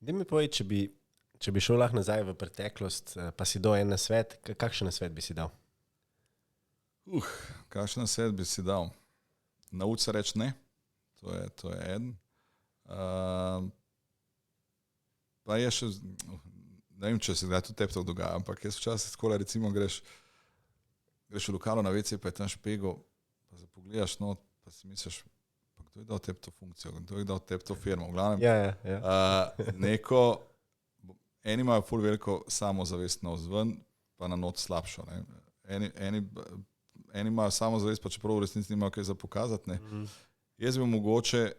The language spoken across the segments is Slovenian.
Daj mi povej, če bi šel lahko nazaj v preteklost, pa si dal en nasvet, kakšen nasvet bi si dal? Kakšen nasvet bi si dal? Nauči se reči ne, to je eden. Pa je še, ne vem, če se tudi tebi to dogaja, ampak jaz včasih skole, recimo greš v lokalo na WC, pa je tam špegel, pa se pogledaš not, pa si misliš, pa kdo je dal tebi to funkcijo, kdo je dal tebi to firmo. V glavnem, eni imajo ful veliko samozavest na vzven, pa na not slabšo. Ne. Eni imajo samozavest, pa čeprav v resnici nimajo kaj za pokazati. Ne. Jaz bi mogoče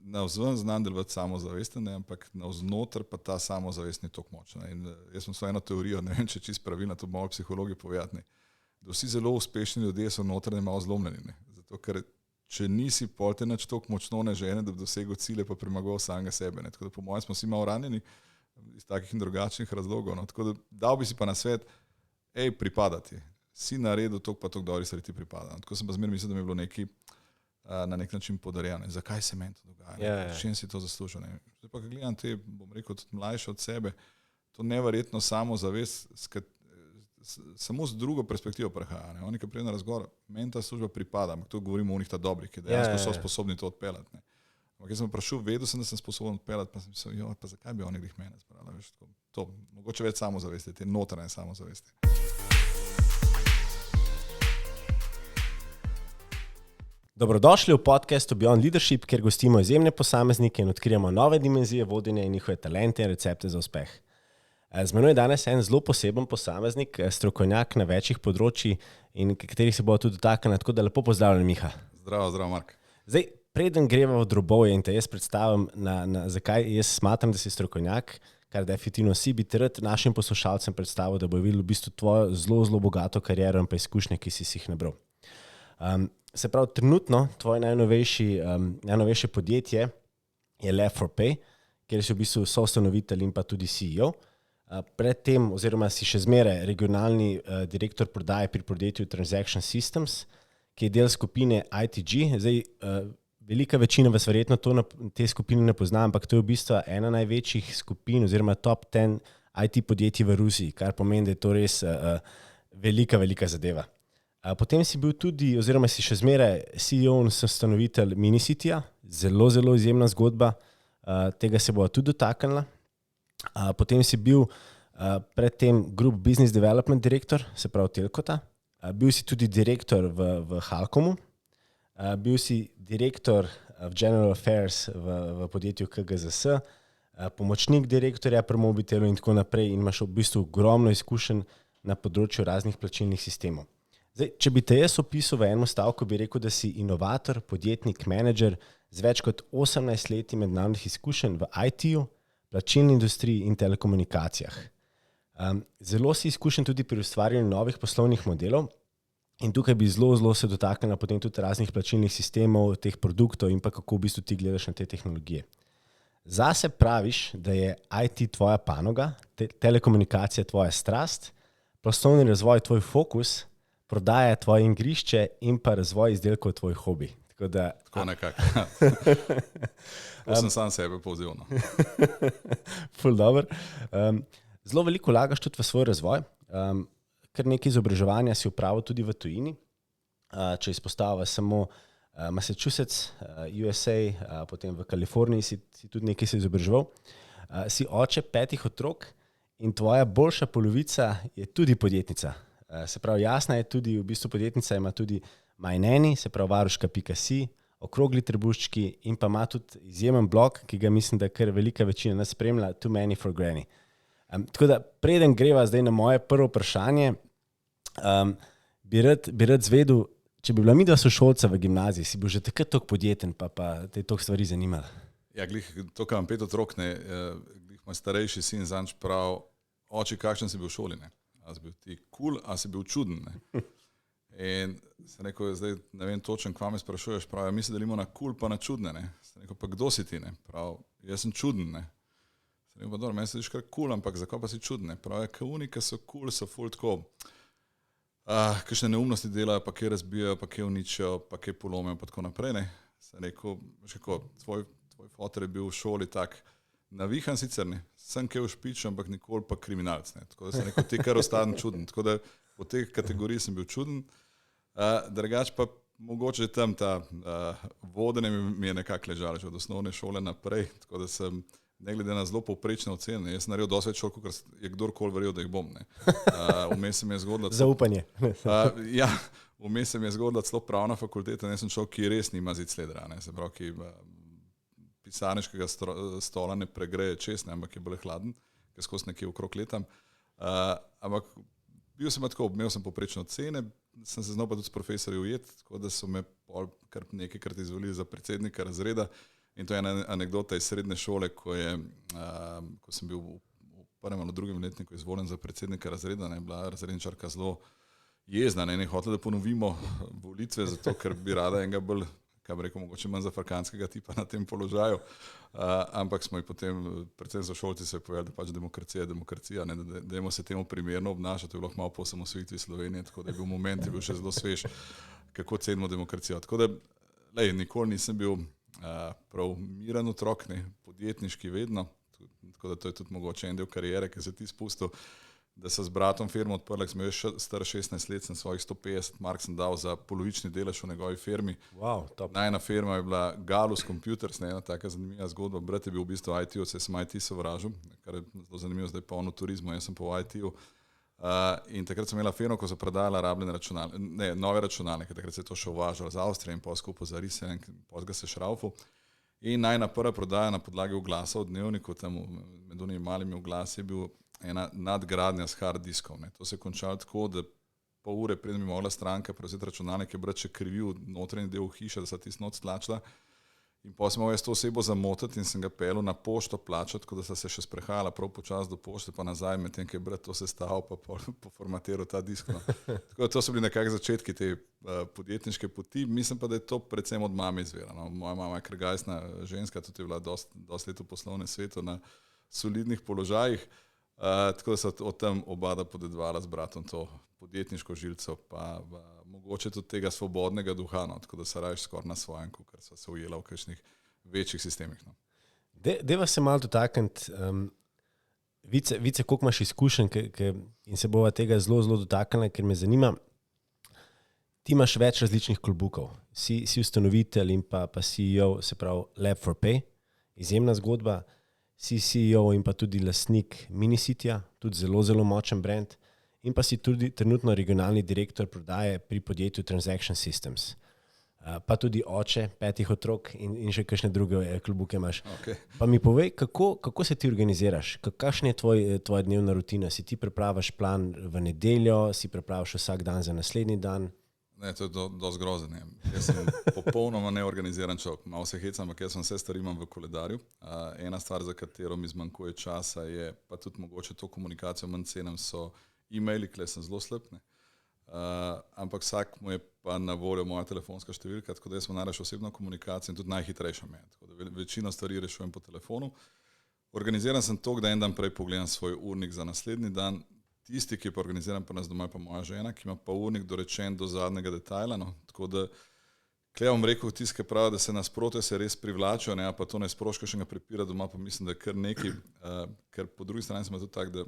na vzven znam delovati samozavesten, ne, ampak na vznoter pa ta samozavest ni toliko močna. In jaz sem svojo eno teorijo, ne vem, če čist pravilno, to malo psihologi povedati, da vsi zelo uspešni ljudje so notranje malo zlomljeni. Ne. Zato, ker če nisi pol te nič toliko močno ne žene, da bi dosegel cilje, pa premagal samega sebe. Ne. Tako da po mojem smo vsi malo ranjeni iz takih in drugačnih razlogov. No. Tako da dal bi si pa na svet, pripadati. Si naredil toliko pa toliko dobrih stvari ti pripada. Tako sem pa zmeraj mislil, da mi je bilo neki na nek način podarjeno. Zakaj se meni to dogaja? Čim si to zaslužil? Ne. Zdaj pa, ko gledam te, bom rekel, tudi mlajše od sebe, to neverjetno samozavest, samo z drugo perspektivo prehaja. Ne. Oni, ki prijejo na razgovor, meni ta služba pripada, ampak to govorimo o njih ta dobrih, ki dejansko so sposobni to odpeljati. Ne. Ampak jaz sem vprašal, vedel sem, da sem sposoben odpeljati, pa sem mislil, pa zakaj bi oni glih mene spravili? To, mogoče več samozavesti, te notranje samozavesti. Dobrodošli v podcastu Beyond Leadership, kjer gostimo izjemne posameznike in odkrijemo nove dimenzije vodenja in njihove talente in recepte za uspeh. Z menoj je danes en zelo poseben posameznik, strokovnjak na večjih področjih in katerih se bo tudi dotaknil, tako da lepo pozdravljen, Miha. Zdravo, Mark. Zdaj, preden greva v drobovje in te jaz predstavim, zakaj jaz smatram, da si strokovnjak, kar definitivno si, bi te rad našim poslušalcem predstavil, da bo videl v bistvu tvojo zelo, zelo bogato kariero in pa izkušnje, ki si jih nabral. Se pravi, trenutno tvoje najnovejše podjetje je Left4Pay, kjer si v bistvu soustanovitelj in pa tudi CEO. Predtem, oziroma si še zmeraj regionalni direktor prodaje pri podjetju Transaction Systems, ki je del skupine ITG. Zdaj, velika večina vas verjetno te skupine ne pozna, ampak to je v bistvu ena največjih skupin oziroma top 10 IT podjetij v Rusiji, kar pomeni, da je to res velika zadeva. Potem si bil tudi, oziroma si še zmeraj CEO in soustanovitelj Minicity-ja, zelo izjemna zgodba, tega se bova tudi dotaknila. Potem si bil predtem Group Business Development Director, se pravi Telkota, bil si tudi direktor v Halcomu, bil si direktor v General Affairs v podjetju KGZS, pomočnik direktorja pri Mobitelu in tako naprej in imaš v bistvu ogromno izkušenj na področju raznih plačilnih sistemov. Zdaj, če bi te jaz opisal v enem stavku, bi rekel, da si inovator, podjetnik, menedžer z več kot 18 leti mednarodnih izkušenj v IT-ju, plačilni industriji in telekomunikacijah. Zelo si izkušen tudi pri ustvarjanju novih poslovnih modelov in tukaj bi zelo se dotaknila potem tudi raznih plačilnih sistemov, teh produktov in pa kako v bistvu ti gledaš na te tehnologije. Zase praviš, da je IT tvoja panoga, telekomunikacija tvoja strast, poslovni razvoj tvoj fokus, prodaja tvoje igrišče in pa razvoj izdelkov tvoj hobi. Tako nekako. To sem sam sebe povzel. No. Ful dobro. Zelo veliko vlagaš tudi v svoj razvoj. Kar nekaj izobraževanja si opravil tudi v tujini. Če izpostavlja samo Massachusetts, USA, potem v Kaliforniji si tudi nekaj se izobraževal. Si oče 5 otrok in tvoja boljša polovica je tudi podjetnica. Se pravi, Jasna je tudi, v bistvu podjetnica ima tudi MyNanny, se pravi varuška.si, okrogli trebuščki in pa ima tudi izjemen blog, ki ga mislim, da kar velika večina nas spremlja, Too Many for Granny. Tako da, preden greva zdaj na moje prvo vprašanje, bi rad zvedel, če bi bila midva sošolca v gimnaziji, si bil že takrat toliko podjeten, pa te toliko stvari zanimalo. Ja, glih, to, kar imam 5 otrok, glih moj starejši sin zanč prav, oči, kakšen si bil v šoli, ne? A si bil ti cool, a si bil čuden. Ne? In sem rekel, zdaj ne vem točen, kva me sprašuješ, prav, mi se delimo na cool pa na čudne. Ne? Sem rekel, pa kdo si ti? Ne? Prav, jaz sem čuden. Ne? Sem rekel, pa dobro, meni se diš kar cool, ampak zakaj pa si čuden? Ne? Prav, ka oni, ki so cool, so ful tako, kakšne neumnosti delajo, pa kaj razbijajo, pa kaj uničijo, pa kaj polomijo, pa tako naprej. Ne? Sem rekel, veš kako, tvoj foter je bil v šoli tak Navihan sicer ne, sem kaj ušpič, ampak nikoli pa kriminalc. Ne. Tako da se neko te kar ostanem čuden. Tako da po teh kategoriji sem bil čuden. Drugač pa mogoče tam ta vodenje mi je nekako ležalo že od osnovne šole naprej, tako da sem ne glede na zelo povprečne ocene, jaz sem naredil dosti več šol, kot je kdorkoli verjel, da jih bom. Vmes se mi je zgodilo zaupanje. Ja, vmes se mi je zgodila celo pravna fakulteta, ne sem človek, ki res nima zidslederja, se pravi, ki pisarniškega stola ne pregreje čez, ampak je bolj hladen, ker skozi nekje okrog letam. Ampak bil sem tako, imel sem povprečne ocene, sem se znal pa tudi s profesorji ujet, tako da so me kar nekajkrat izvolili za predsednika razreda. In to je ena anekdota iz srednje šole, ko sem bil v prvem ali drugem letniku izvoljen za predsednika razreda, je bila razredničarka zelo jezna, ne hotela, da ponovimo volitve, zato ker bi rada enega bolj, kaj bi rekel, mogoče manj zafrkanskega tipa na tem položaju, ampak smo jih potem, predvsem za šolci se je povedali, da pač demokracija je demokracija, ne, da dajmo se temu primerno obnašati, to je bilo malo po osamosvojitvi Slovenije, tako da je bil moment, je bil še zelo svež, kako cenimo demokracijo. Tako da, nikoli nisem bil prav miren otrok, ne, podjetniški vedno, tako da to je tudi mogoče en del karijere, ki se ti spustil, da so z bratom firmo odprli, ko sem bil star 16 let, sem svojih 150 mark sem dal za polovični delež v njegovi firmi. Wow, top. Najna firma je bila Galus Computers, ena taka zanimiva zgodba, brat je bil v bistvu IT-u, se sem IT sovražil, kar je zelo zanimivo, zdaj pa on v turizmu, jaz sem pa v IT-u. In takrat sem imela firmo, ko so prodajala rabljene nove računalnike, takrat se je to še uvažalo z Avstrije in pa skupaj za Risen, pozga se šraufu. In najna prva prodaja na podlagi oglasa v dnevniku, tam med onimi malimi oglasi je bil ena nadgradnja s hard diskom. To se je končalo tako, da pol ure preden mi mogla stranka prevzeti računalnik, je brat še krivil notranji del hiše, da se tisti noč stlačila. In potem sem jaz to osebo zamotiti in sem ga pelil na pošto plačati, tako da sta se še sprehajala prav počas do pošte, pa nazaj, medtem ko je brat to sestavil, pa poformatiral ta disk. No. Tako da to so bili nekako začetki te podjetniške poti. Mislim pa, da je to predvsem od mame izvirano. Moja mama je krgajsna ženska, tudi je bila dosti let v poslovnem svetu na solidnih položajih. Tako da so od tam obada podedvala z bratom to podjetniško žilco, pa mogoče tudi tega svobodnega duha, no, tako da se raje skoraj na svojem, ker so se ujela v kakšnih večjih sistemih. No. Deva se malo dotakniti, Vice, koliko imaš izkušenj in se bova tega zelo, zelo dotaknila, ker me zanima. Ti imaš več različnih klobukov, si ustanovitelj in pa CEO, se pravi Lab4Pay, izjemna zgodba, si CEO in pa tudi lastnik Minicitya, tudi zelo, zelo močen brand, in pa si tudi trenutno regionalni direktor prodaje pri podjetju Transaction Systems. Pa tudi oče 5 otrok in še kakšne druge klobuke imaš. Okay. Pa mi povej, kako se ti organiziraš? Kakšna je tvoja dnevna rutina? Si ti pripraviš plan v nedeljo, si pripraviš vsak dan za naslednji dan? Ne, to je dosti grozno. Jaz sem popolnoma neorganiziran človek. Malo se hecam, ampak jaz sem vse stvari imam v koledarju. Ena stvar, za katero mi zmanjkuje časa, je pa tudi mogoče to komunikacijo manj cenim, so e-maili, kle sem zelo slab. Ampak vsak mu je pa na voljo moja telefonska številka, tako da jaz sem najraš osebno komunikacijo in tudi najhitrejša me. Tako da večino stvari rešujem po telefonu. Organiziran sem to, da en dan prej pogledam svoj urnik za naslednji dan. Tisti, ki je pa organiziran, pa nas doma je pa moja žena, ki ima pa urnik dorečen do zadnjega detajla. No. Tako da, klej bom rekel, tisti, ki pravi, da se nasprotje se res privlačijo, ne, pa to ne sproška še ga prepira doma, pa mislim, da je kar nekaj, ker po drugi strani sem tudi tak, da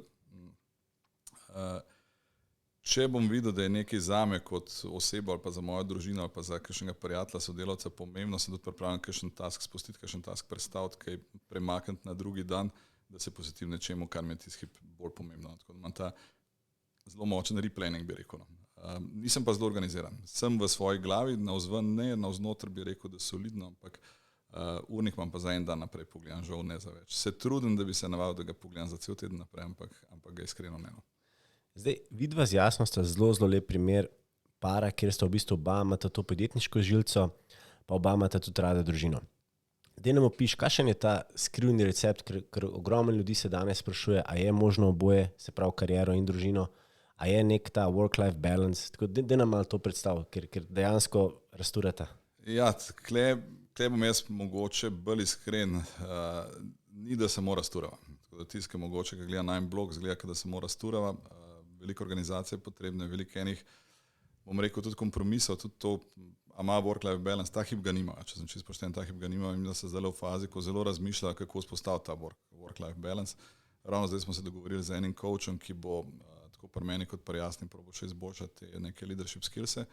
če bom videl, da je nekaj zame kot osebo ali pa za mojo družino ali pa za kakšnega prijatelja, sodelavca pomembno, sem tudi pripravljen kakšen task spustiti, kakšen task predstaviti, kaj premakniti na drugi dan, da se posvetim nečemu, kar mi je tisti hip bolj pomembno. Tako da imam ta zelo močen replanning, bi rekel. Nisem pa zelo organiziran. Sem v svoji glavi, navzven ne, navznotr bi rekel, da solidno, ampak urnik imam pa za en dan naprej pogledam, žal ne za več. Se trudim, da bi se navadil, da ga pogledam za cel teden naprej, ampak ga iskreno ne. Zdaj, vidva z Jasno sta zelo, zelo lep primer para, kjer sta v bistvu oba imata to podjetniško žilco, pa oba imata tudi rada družino. Dej nam opiš, kakšen je ta skrivni recept, ker ogromno ljudi se danes sprašuje, a je možno oboje, se pravi kariero in družino, a je nek ta work-life balance, tako dej nam malo to predstav, ker dejansko rasturata. Ja, tle bom jaz mogoče bolj iskren, ni da se mora rasturava. Tako da tiskaj mogoče, ki gleda najm blog, zgleda, da se mora rasturava, veliko organizacije je potrebno, veliko enih, bom rekel, tudi kompromisov, tudi to, a ima work-life balance, ta hip ga nima, če sem čisto pošten, ta hip ga nima in da se zdaj v fazi, ko zelo razmišlja, kako vzpostaviti ta work-life balance. Ravno zdaj smo se dogovorili z enim coachom, ki bo tako pri meni kot pri Jasni probo še izboljšati neke leadership skillse,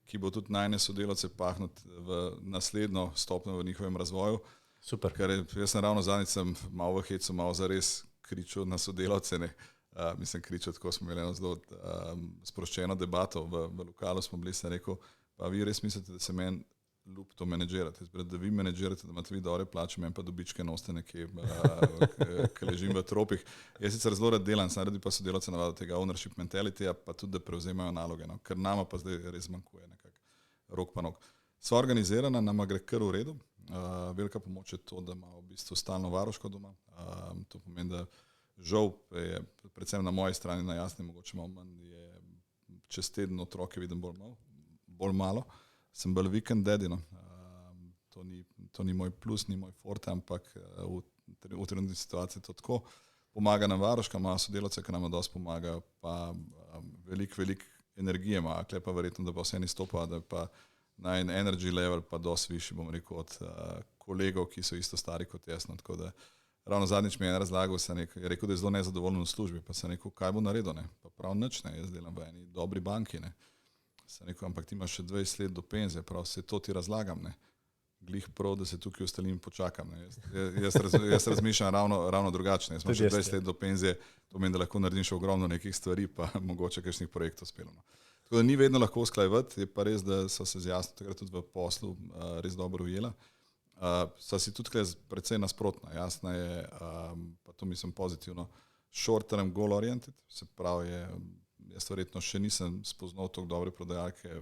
ki bo tudi najne sodelavce pahnut v naslednjo stopnjo v njihovem razvoju. Super. Ker jaz sem ravno zadnjič malo v hecu, malo zares kričal na sodelavce, ne. Mislim, kričal, tako smo imeli eno zelo sproščeno debato, v lokalu smo bili, sem rekel, pa vi res mislite, da se meni ljub to menedžirate, da vi menedžirate, da imate vi dobre plače, meni pa dobičke noste nekje, ki ležim v tropih. Jaz sicer zelo rad delam, sem radi pa sodelavce navadil tega ownership mentalitya, pa tudi, da prevzemajo naloge, no, ker nama pa zdaj res zmanjkuje nekako rok pa nog. Sva organizirana, nama gre kar v redu, velika pomoč je to, da ima v bistvu stalno varuško doma, to pomeni, da žal je predvsem na moji strani, na Jasni mogoče malo manj, je čez teden otroke vidim bolj malo, sem bolj vikend daddy, no. To ni moj plus, ni moj forte, ampak v trenutni situaciji to tako. Pomaga nam varuška, ima sodelavce, ki nam dosti pomagajo, pa veliko energije ima, kle pa verjetno, da pa vse ni stopa, da pa na en energy level pa dosti višji, bom rekel, od kolegov, ki so isto stari kot jaz, no, tako da ravno zadnjič mi je razlagal, je rekel, da je zelo nezadovoljen v službi, pa sem rekel, kaj bo naredil, ne, pa prav nič, ne, jaz delam v eni dobri banki, ne. Sem rekel, ampak ti imaš še 20 let do penzije, prav se to ti razlagam, ne. Glih prav, da se tukaj ostalim počakam, ne. Jaz razmišljam ravno drugačno. Jaz imam še 20 let do penzije, to pomeni, da lahko naredim še ogromno nekih stvari, pa mogoče kakšnih projektov speljamo. Tako da ni vedno lahko usklajevati, je pa res, da so se z Jasno takrat tudi v poslu res dobro ujela. Sta si tudi precej nasprotna. Jasna je, pa to mislim pozitivno, short term goal oriented, se pravi, jaz verjetno še nisem spoznal toliko dobre prodajalke,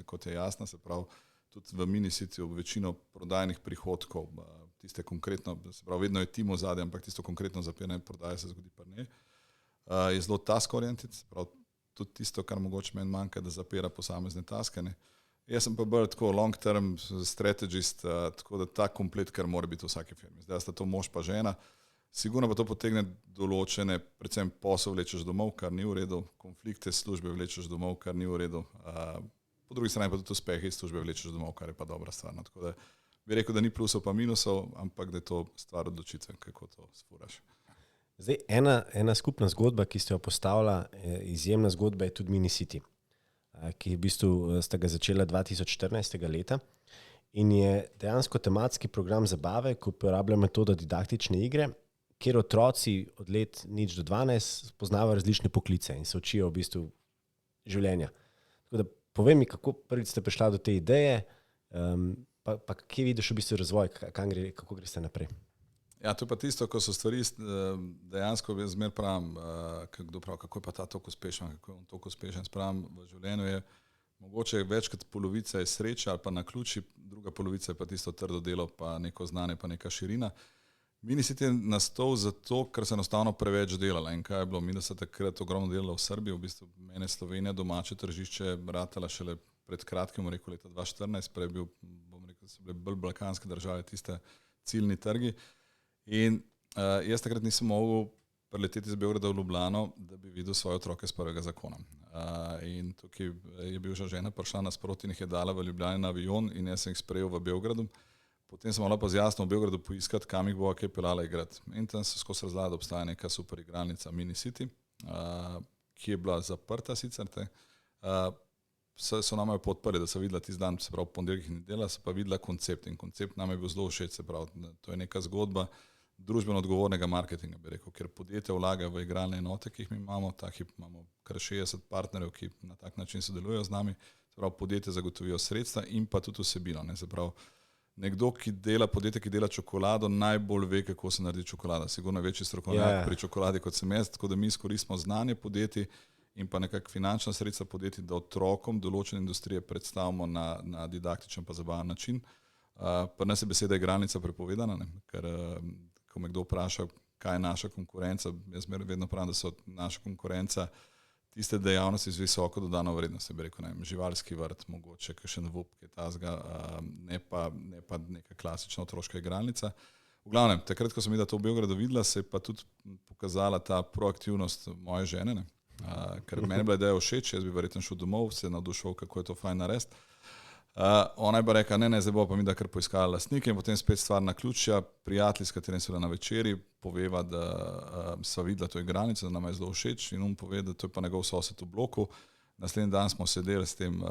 kot je Jasna, se pravi, tudi v Minicity večino prodajnih prihodkov, tiste konkretno, se pravi, vedno je tim v zadnjem, ampak tisto konkretno zapiranje prodaje se zgodi pa ne. Je zelo task oriented, se pravi, tudi tisto, kar mogoče meni manjka, da zapira posamezne taske, ne. Jaz sem pa bolj tako long term strategist, tako da ta komplet, kar mora biti v vsaki firmi. Zdaj sta to mož pa žena, sigurno pa to potegne določene, predvsem posel vlečeš domov, kar ni v redu, konflikte službe vlečeš domov, kar ni v redu, po drugi strani pa tudi uspehe iz službe vlečeš domov, kar je pa dobra stvar. No, tako da bi rekel, da ni plusov pa minusov, ampak da je to stvar odločitve, kako to sfuraš. Zdaj, ena skupna zgodba, ki ste jo postavila, izjemna zgodba je tudi Minicity, ki v bistvu sta ga začela 2014. leta in je dejansko tematski program zabave, ko uporablja metodo didaktične igre, kjer otroci od let 0 do 12 spoznavajo različne poklice in se učijo v bistvu življenja. Tako da povej mi, kako prvič ste prišla do te ideje, pa kje vidiš v bistvu razvoj, kako greste naprej? Ja, to je pa tisto, ko so stvari dejansko zmer pravim, kdo pravi, kako je pa ta toliko uspešen, kako je on toliko uspešen, spravim v življenju je mogoče več kot polovica je sreča ali pa naključje, druga polovica je pa tisto trdo delo, pa neko znanje, pa neka širina. Minicity je nastal zato, ker se enostavno preveč delala in kaj je bilo, mi da se takrat ogromno delala v Srbiji, v bistvu mene Slovenija domače tržišče ratala šele pred kratkim, rekel leta 2014, prej bil, bom rekel, so bile bolj balkanske države tiste ciljni trgi. In jaz takrat nisem mogel preleteti iz Beograda v Ljubljano, da bi videl svoje otroke z prvega zakona. In tukaj je bil že žena prišla nasproti in jih je dala v Ljubljani na avion in jaz sem jih sprejel v Beogradu. Potem sem malo pa z Jasno v Beogradu poiskati, kam jih bo kaj pelala igrati. In tam se skozi razgleda, da obstaja neka super igralnica Minicity, ki je bila zaprta sicer. So nama jo podprli, da so videla tisti dan, se pravi v ponedeljkih in nedeljah, so pa videla koncept in koncept nam je bil zelo všeč, se pravi, to je neka zgodba družbeno odgovornega marketinga, bi rekel, ker podjetja vlagajo v igralne enote, ki jih mi imamo, ta hip imamo kar 60 partnerjev, ki na tak način sodelujejo z nami, se pravi, podjetje zagotovijo sredstva in pa tudi vsebino, ne, se pravi, nekdo, ki dela, podjetje, ki dela čokolado, najbolj ve, kako se naredi čokolada, sigurno večji strokovnjak pri čokoladi kot sem jaz, tako da mi izkoristimo znanje podjetij in pa nekak finančna sredstva podjetij, da otrokom določene industrije predstavimo na didaktičen pa zabaven način. Pa nas je beseda igralnica prepovedana, ne? Ker ko me kdo vpraša, kaj je naša konkurenca, jaz vedno pravim, da so naša konkurenca tiste dejavnosti z visoko dodano vrednostjo, bi rekel, ne, živalski vrt, mogoče kakšen vup, kaj tazga, ne pa neka klasična otroška igralnica. V glavnem, takrat, ko sem videla to v Beogradu videla, se je pa tudi pokazala ta proaktivnost moje žene, ne? Ker meni je bila ideja všeč, jaz bi verjetno šel domov, se navdušil, kako je to fajn narediti. Ona je pa rekla, ne, zdaj bo pa mi da kar poiskala lastnike in potem spet stvar naključja, prijatelji, s katerim so na večeri, poveva, da sva videla to igralnico, da nam je zelo všeč in pove, da to je pa njegov sosed v bloku. Naslednji dan smo sedeli s tem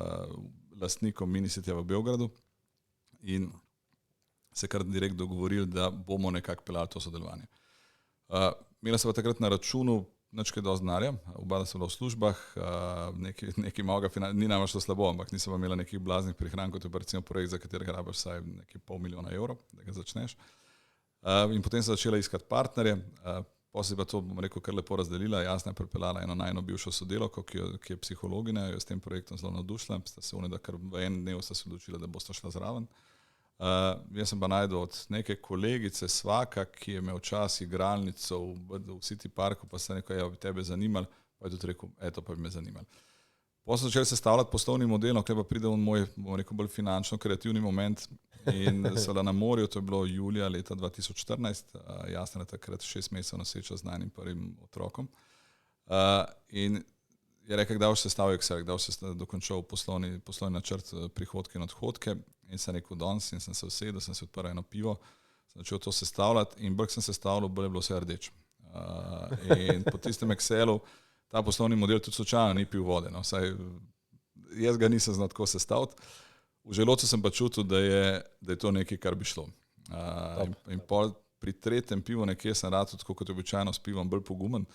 lastnikom Minicitya v Beogradu in se kar direkt dogovorili, da bomo nekako peljali to sodelovanje. Imela se pa takrat na računu nič kaj dosti denarja, oba da so bila v službah, nekaj malega, ni nam šlo slabo, ampak nisem imela nekih blaznih prihrankov, to je pa recimo projekt, za katerega rabiš vsaj nekaj $500,000, da ga začneš. In potem se začela iskati partnerje, potem pa to, bom rekel, kar lepo razdelila, Jasna je pripeljala eno najno bivšo sodelavko, ki je psihologinja, jo s tem projektom zelo navdušila, sta se oni, da kar v en dnev sta se odločila, da bosta šla zraven. Jaz sem pa najdel od neke kolegice Svaka, ki je imel čas igralnico v City Parku, pa se nekaj, bi tebe zanimali, pa je tudi rekel, to pa bi me zanimali. Potem so začeli sestavljati poslovni model, kjer pa pride v moj, bom rekel, bolj finančno kreativni moment in so na morju, to je bilo julija leta 2014, Jasna je takrat 6 mesecev noseča z najnim prvim otrokom. In je rekel, kdaj boš sestavil Excel, kdaj boš dokončal poslovni načrt, prihodke in odhodke in sem rekel danes in sem se usedel, sem se odprl eno pivo, sem začel to sestavljati in bolj sem sestavljal, bolj je bilo vse rdeč. In po tistem Excelu ta poslovni model tudi slučajno ni pil vode, no, saj jaz ga nisem znal tako sestaviti. V želodcu sem pa čutil, da je to nekaj, kar bi šlo. In pri tretjem pivu nekje sem rad, tako kot običajno s pivom, bolj pogumen.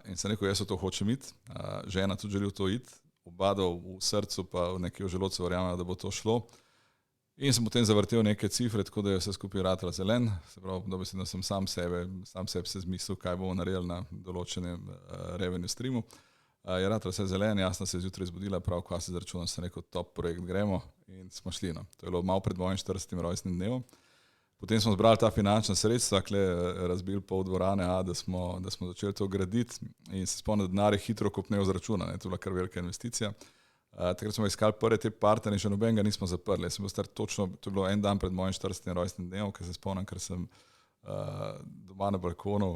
In sem rekel, jaz v to hočem iti, žena tudi želi v to iti, oba v srcu pa nekje v želodcu verjamem, da bo to šlo. In sem potem zavrtel neke cifre, tako da je vse skupaj ratalo zelen, se pravi, da sem sam sebi se zmislil, kaj bomo naredili na določenem revenue streamu. Je ratalo vse zelen, Jasna se je zjutraj zbudila, prav kva se zračunal, sem rekel, top projekt, gremo in smo šli. No. To je bilo malo pred mojim 40. rojstnim dnevom. Potem smo zbrali ta finančna sredstva, razbili pol dvorane, da smo začeli to graditi in se spomnim, da denar je hitro kopnel z računa, to je bila kar velika investicija. Takrat smo iskali prve te partnerje in še nobenega nismo zaprli. Jaz sem bil star točno, to je bilo en dan pred mojim 40. rojstnim dnevom, ker se spomnim, ker sem doma na balkonu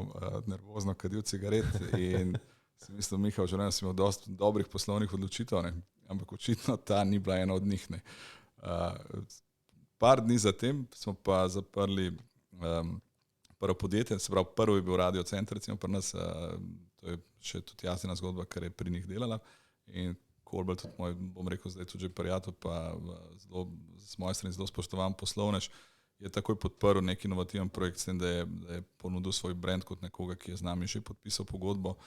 nervozno kadil cigaret in sem mislil, Miha, v življenju sem imel dosti dobrih poslovnih odločitev, ne? Ampak očitno ta ni bila ena od njih. Ne? Par dni zatem smo pa zaprli prvo podjetje, se pravi prvo je bil Radio Center, recimo pri nas, to je še tudi Jasna zgodba, ker je pri njih delala in Kolbel tudi moj, bom rekel zdaj tudi že prijatelj, pa z moje strani zelo spoštovan poslovnež, je takoj podprl nek inovativen projekt s tem, da je ponudil svoj brand kot nekoga, ki je z nami že podpisal pogodbo.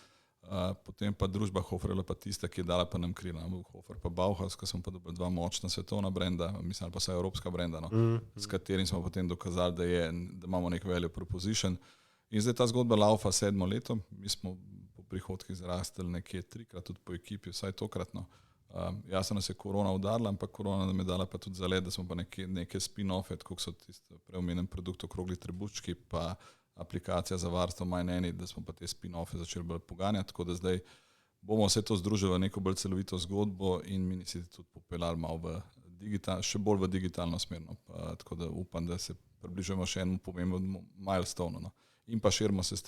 Potem pa družba Hofer je pa tista, ki je dala pa nam krila. Hofer pa Bauhaus, ko smo pa dobili dva močna svetovna brenda, mislim, ali pa vsaj evropska brenda, no, s katerim smo potem dokazali, da imamo nek value proposition. In zdaj ta zgodba laufa 7 leto, mi smo po prihodkih zrastali nekje 3-krat tudi po ekipi, vsaj tokratno. Jasno nas je korona udarila, ampak korona nam je dala pa tudi zalet, da smo pa neke spin-offe, kot so tiste preomenjen produkt okrogli trebuščki, pa aplikacija za varstvo MyNanny, da smo pa te spin-offe začeli bolj poganjati, tako da zdaj bomo vse to združili v neko bolj celovito zgodbo in Minicity tudi popeljali malo še bolj v digitalno smerno. Tako da upam, da se približujemo še enemu pomembnemu milestone. No. In pa širimo se s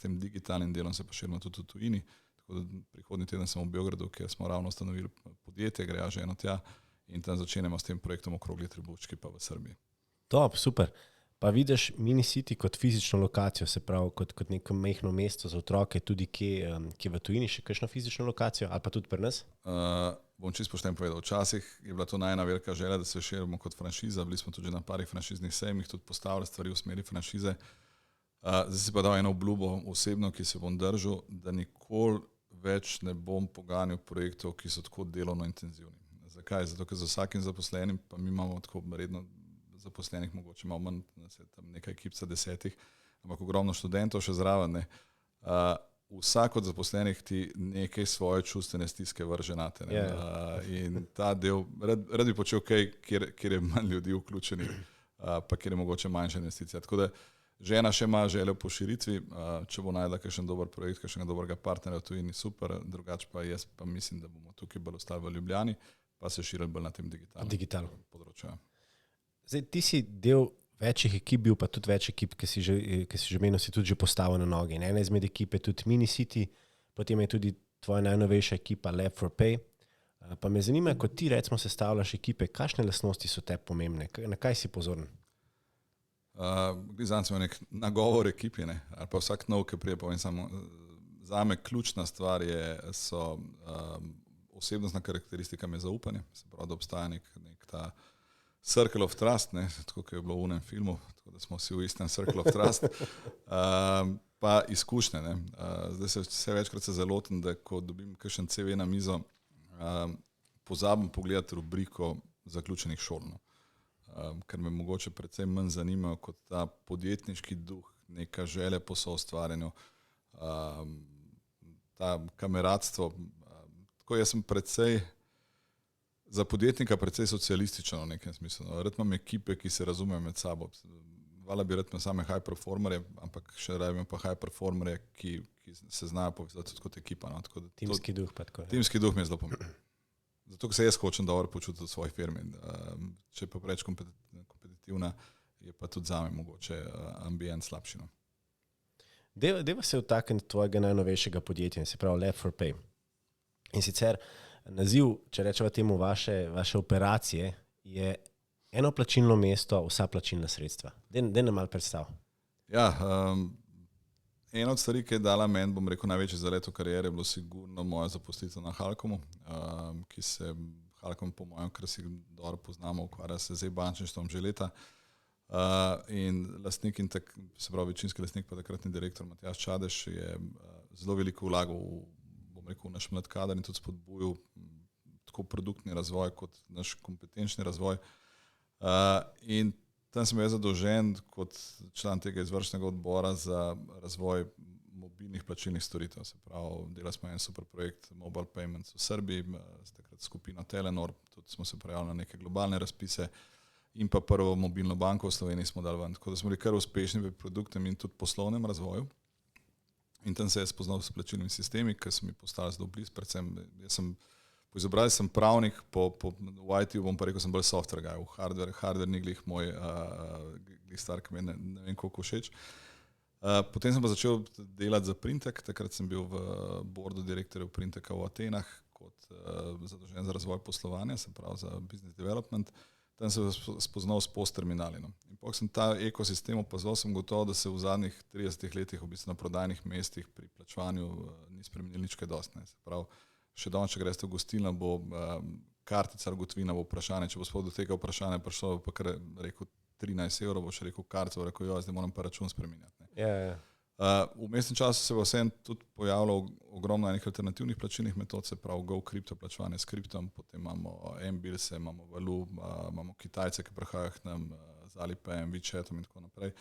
tem digitalnim delom, se pa širimo tudi v tujini. Tako da prihodnji teden sem v Beogradu, kjer smo ravno ustanovili podjetje, greja že eno tja in tam začenjamo s tem projektom okrogli trebuščki pa v Srbiji. Top, super. Pa vidiš Minicity kot fizično lokacijo, se pravi kot neko majhno mesto za otroke, tudi kje v tujini še kakšno fizično lokacijo ali pa tudi pri nas? Bom čisto pošteno povedal. Včasih je bila to najna velika želja, da se širimo kot franšiza, bili smo tudi na parih franšiznih sejmih, tudi postavili stvari v smeri franšize. Zdaj si pa dal eno obljubo osebno, ki se bom držal, da nikoli več ne bom poganjal projektov, ki so tako delovno intenzivni. Zakaj? Zato, ker z vsakim zaposlenim, pa mi imamo tako redno zaposlenih, mogoče malo manj, tam nekaj ekipca 10, ampak ogromno študentov še zraven. Ne. Vsak od zaposlenih ti nekaj svoje čustvene stiske vrže nate. In ta del, rad bi počel kaj, kjer je manj ljudi vključenih, pa kjer je mogoče manjša investicija. Tako da žena še ima željo po širitvi, če bo najdla kakšen dober projekt, kakšnega dobrega partnerja, to je ni super, drugače pa jaz pa mislim, da bomo tukaj bolj ostali v Ljubljani, pa se širili bolj na tem digitalnem področju. Zdaj, ti si del večjih ekip bil, pa tudi več ekip, ki si že menil, si tudi že postavil na noge. Ena izmed ekip je tudi Minicity, potem je tudi tvoja najnovejša ekipa Lab4Pay. Pa me zanima, ko ti recimo sestavljaš ekipe, kakšne lastnosti so te pomembne, na kaj si pozoren? Zdaj sem nek nagovor ekipi, ne? Ali pa vsak nov, ki prije povem samo, zame ključna stvar so osebnostna karakteristika je zaupanje, se pravi, da obstaja nek ta circle of trust, ne? Tako kot je bilo v unem filmu, tako da smo vsi v istem circle of trust, pa izkušnje. Ne? Zdaj se vse večkrat se zalotim, da ko dobim kakšen CV na mizo, pozabim pogledati rubriko zaključenih šol, no. Ker me mogoče predvsem manj zanimajo kot ta podjetniški duh, neka želja po soustvarjanju, ta kameradstvo. Tako jaz sem predvsej, za podjetnika predvsej socialističen v nekem smislu. Rad imam ekipe, ki se razumejo med sabo. Hvala bi rad imel same high performerje, ampak še raje imam pa high performerje, ki se znajo povezati kot ekipa. No. Tako timski duh pa tako. Timski duh mi je zelo pomemben. Zato, ker se jaz hočem dobro počutiti v svoji firmi. Če pa preveč kompetitivna, je pa tudi zame mogoče ambient slabši. No. Deva se vtakniti tvojega najnovejšega podjetja, se pravi Lab4Pay. In sicer naziv, če rečemo temu vaše operacije, je eno plačilno mesto, vsa plačilna sredstva. Daj nam malo predstav. Ja, ena od stvari, ki je dala meni, bom rekel, največji zalet v karieri, je bilo sigurno moja zaposlitev na Halcomu, ki se Halcom po mojem, kar si dobro poznamo, ukvarja se z bančništvom že leta. In lastnik se pravi večinski lastnik, pa takratni direktor Matjaž Čadež je zelo veliko vlagal v naš mlad kader in tudi spodbujal tako produktni razvoj kot naš kompetenčni razvoj. In tam sem jaz zadolžen kot član tega izvršnega odbora za razvoj mobilnih plačilnih storitev. Se pravi, delali smo en super projekt Mobile Payments v Srbiji, takrat skupina Telenor, tudi smo se prijavili na neke globalne razpise in pa prvo mobilno banko v Sloveniji smo dali ven. Tako da smo bili kar uspešni v produktem in tudi poslovnem razvoju. In tam se je spoznal s plačilnimi sistemi, ki so mi postali zelo blizu, predvsem jaz sem po izobrazbi sem pravnik, v IT-u bom pa rekel, sem bolj software guy, v hardware ni glih moj stvar, ki mi ne vem koliko všeč. Potem sem pa začel delati za Printek, takrat sem bil v boardu direktorjev Printeka v Atenah kot zadolžen za razvoj poslovanja, se pravi za business development. Tam sem se spoznal s POS-terminali. No. In potem sem ta ekosistem opazoval, sem gotov, da se v zadnjih 30 letih v bistvu na prodajnih mestih pri plačevanju ni spremenil nič kaj dosti. Se pravi, še danes, če greste v gostilno, bo kartica ali gotovina bo vprašanje. Če bo spod do tega vprašanja prišlo, pa kar rekel 13 evrov, bo še rekel kartico, rekel, jo, zdaj moram pa račun spreminjati. Yeah. V mestnem času se bo vsem tudi pojavilo ogromno enih alternativnih plačilnih metod, se pravi GoCrypto plačevanje s kriptom, potem imamo mBillse, imamo Valu, imamo Kitajce, ki prihajajo k nam z Alipayem, WeChatom in tako naprej.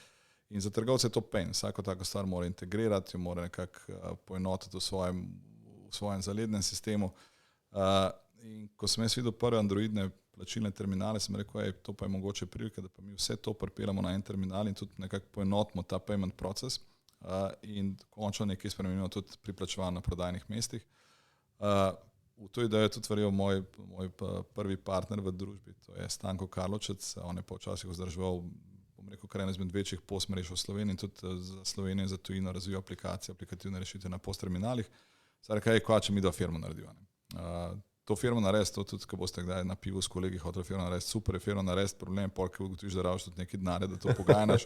In za trgovce je to pain. Vsako tako stvar mora integrirati, jo mora nekako poenotiti v svojem zalednem sistemu. In ko sem jaz videl prve androidne plačilne terminale, sem rekel, to pa je mogoče prilika, da pa mi vse to pripelamo na en terminal in tudi nekako poenotimo ta payment proces. In končno nekaj spremenimo tudi pri plačevanju na prodajnih mestih. V to idejo je tudi verjel moj prvi partner v družbi, to je Stanko Karločec, on je pa včasih vzdrževal, bom rekel, kar eno izmed večjih POS mrež v Sloveniji in tudi za Slovenijo in za tujino razvijal aplikativne rešitve na POS-terminalih. Zdaj, kaj je kva, če mi da firmo narediva. To firmo narediti, to tudi, ko boste kdaj na pivu s kolegi hoteli firmo narediti, super je firmo narediti, problem je polk, ki ugotoviš, da rabiš tudi neki denarja, da to pogajnaš,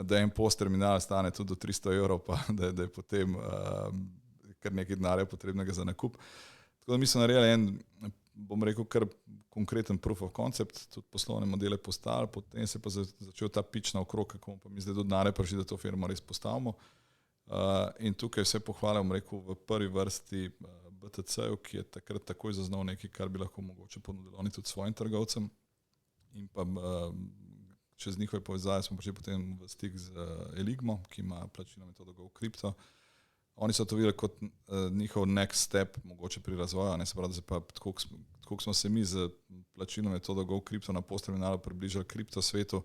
da en POS-terminal stane tudi do 300 evrov, pa da je potem kar nekaj denarja potrebnega za nakup. Tako da mi smo naredili en, bom rekel, kar konkreten proof of concept, tudi poslovne modele postavili, potem se pa začel ta pitch naokrog, kako pa mi zdaj do denarja prišli, da to firmo res postavimo. In tukaj vse pohvale, bom rekel, v prvi vrsti BTC-ju, ki je takrat takoj zaznal nekaj, kar bi lahko mogoče ponudili oni tudi svojim trgovcem. In pa čez njihove povezave smo prišli potem v stik z Eligmo, ki ima plačilno metodo GoCrypto. Oni so to videli kot njihov next step mogoče pri razvoju, ne se pravi, da se pa tako smo se mi z plačilno metodo GoCrypto na POS-terminalu približali kripto svetu,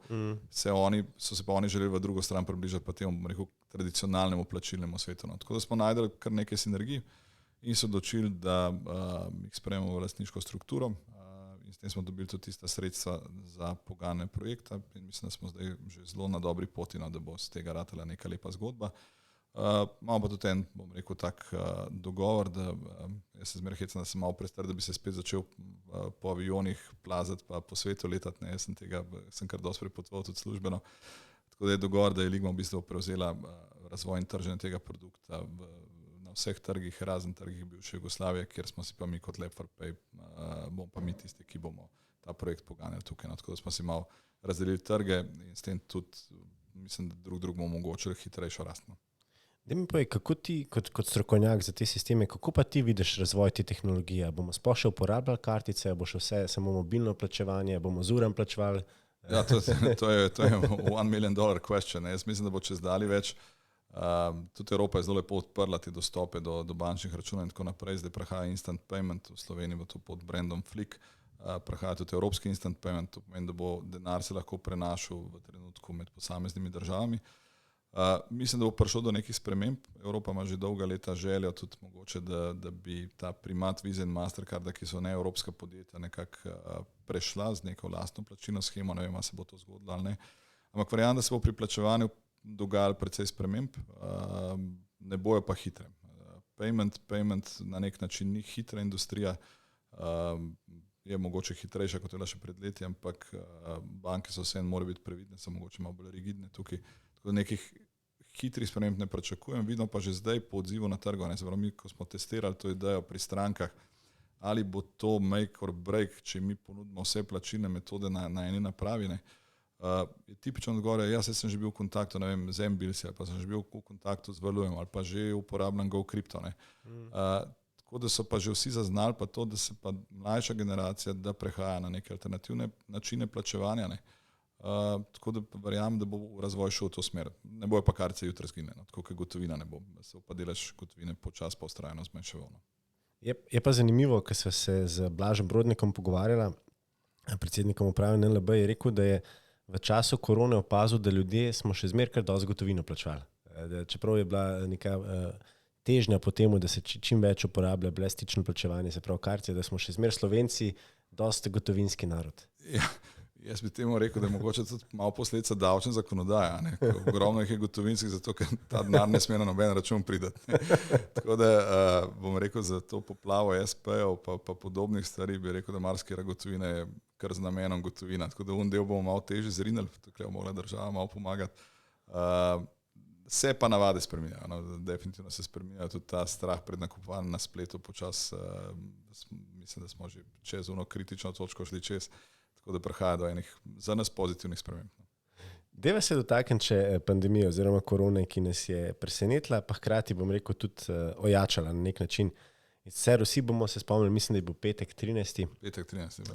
so se pa oni želeli v drugo stran približati pa temu, bom rekel, tradicionalnemu plačilnemu svetu. No. Tako da smo najdeli kar nekaj sinergij in se odločili, da jih sprejmemo v lastniško strukturo in s tem smo dobili tudi tista sredstva za pogajanje projekta in mislim, da smo zdaj že zelo na dobri poti, no, da bo z tega ratala neka lepa zgodba. Imamo pa tudi en, bom rekel, tak dogovor, da jaz se zmeraj hecam, da sem malo prestar, da bi se spet začel po avionih plazati pa po svetu letati. Ne, jaz sem kar dosti prepotoval tudi službeno. Tako da je dogovor, da je Eligma v bistvu prevzela razvoj in trženje tega produkta na vseh trgih, razen trgih bivše Jugoslavije, kjer smo si pa mi kot Lab4Pay, bomo pa mi tisti, ki bomo ta projekt poganjali tukaj. No, tako da smo si malo razdelili trge in s tem tudi, mislim, da drugemu omogočili hitrejšo rast. Da mi povej, kako ti kot strokovnjak za te sisteme, kako pa ti vidiš razvoj te tehnologije? Bomo sploh še uporabljali kartice, bo še vse samo mobilno plačevanje, bomo z urami plačevali? Ja, to je $1 million question. Jaz mislim, da bo čez dali več. Tudi Evropa je zelo lepo odprla te dostope do bančnih računov in tako naprej. Zdaj prihaja instant payment, v Sloveniji bo to pod brandom Flick. Prihaja tudi evropski instant payment, to pomeni, da bo denar se lahko prenašal v trenutku med posameznimi državami. Mislim, da bo prišlo do nekih sprememb. Evropa ima že dolga leta željo tudi mogoče, da bi ta primat Visa in Mastercarda, ki so neevropska podjetja, nekako prešla z neko lastno plačilno shemo. Ne vem, ali se bo to zgodilo ali ne. Ampak verjamem, da se bo pri plačevanju dogajalo precej sprememb, ne bojo pa hitre. Payment na nek način ni hitra industrija, je mogoče hitrejša, kot je bila še pred leti, ampak banke so vseeno morajo biti previdne, so mogoče malo bolj rigidne tukaj. Tako da nekih hitrih sprememb ne pričakujem, vidno pa že zdaj po odzivu na trgu. Mi, ko smo testirali to idejo pri strankah, ali bo to make or break, če mi ponudimo vse plačilne metode na eni napravi, ne, je tipično odgovor, jaz sem že bil v kontaktu, ne vem, z Mbilsi, ali pa sem že bil v kontaktu z Valujem, ali pa že uporabljam GoCrypto. Tako da so pa že vsi zaznali pa to, da se pa mlajša generacija da prehaja na neke alternativne načine plačevanja. Ne. Tako da verjamem, da bo razvoj šel v to smer. Ne bojo pa kartice jutri zginjene, tako kot gotovina ne bo. Se pa delež gotovine počasi pa vztrajno zmanjševal. Je pa zanimivo, ker sva se z Blažem Brodnikom pogovarjala, predsednikom uprave NLB, je rekel, da je v času korone opazil, da ljudje smo še zmeraj kar dosti gotovino plačevali. Čeprav je bila neka težnja po temu, da se čim več uporablja brezstično plačevanje, se pravi kartice, da smo še zmeraj Slovenci dosti gotovinski narod. Ja. Jaz bi temu rekel, da je mogoče tudi malo posledica davčne zakonodaje. Ogromno jih je gotovinskih, zato ker ta denar ne sme na noben račun pridati. Tako da bom rekel, za to poplavo SP-jev pa podobnih stvari bi rekel, da marsikera gotovina je kar z namenom gotovina. Tako da del bomo malo težje zrinili, tukaj bo mogla država malo pomagati. Se pa navade spreminjajo. No? Definitivno se spreminjajo tudi ta strah pred nakupovanjem na spletu počas. Mislim, da smo že čez ono kritično točko šli čez. Tako da prihaja do enih za nas pozitivnih sprememb. Deva se dotakniti še pandemije oziroma korone, ki nas je presenetila, pa hkrati bom rekel tudi ojačala na nek način. Vsi bomo se spomnili, mislim, da je bil petek 13. Petek 13.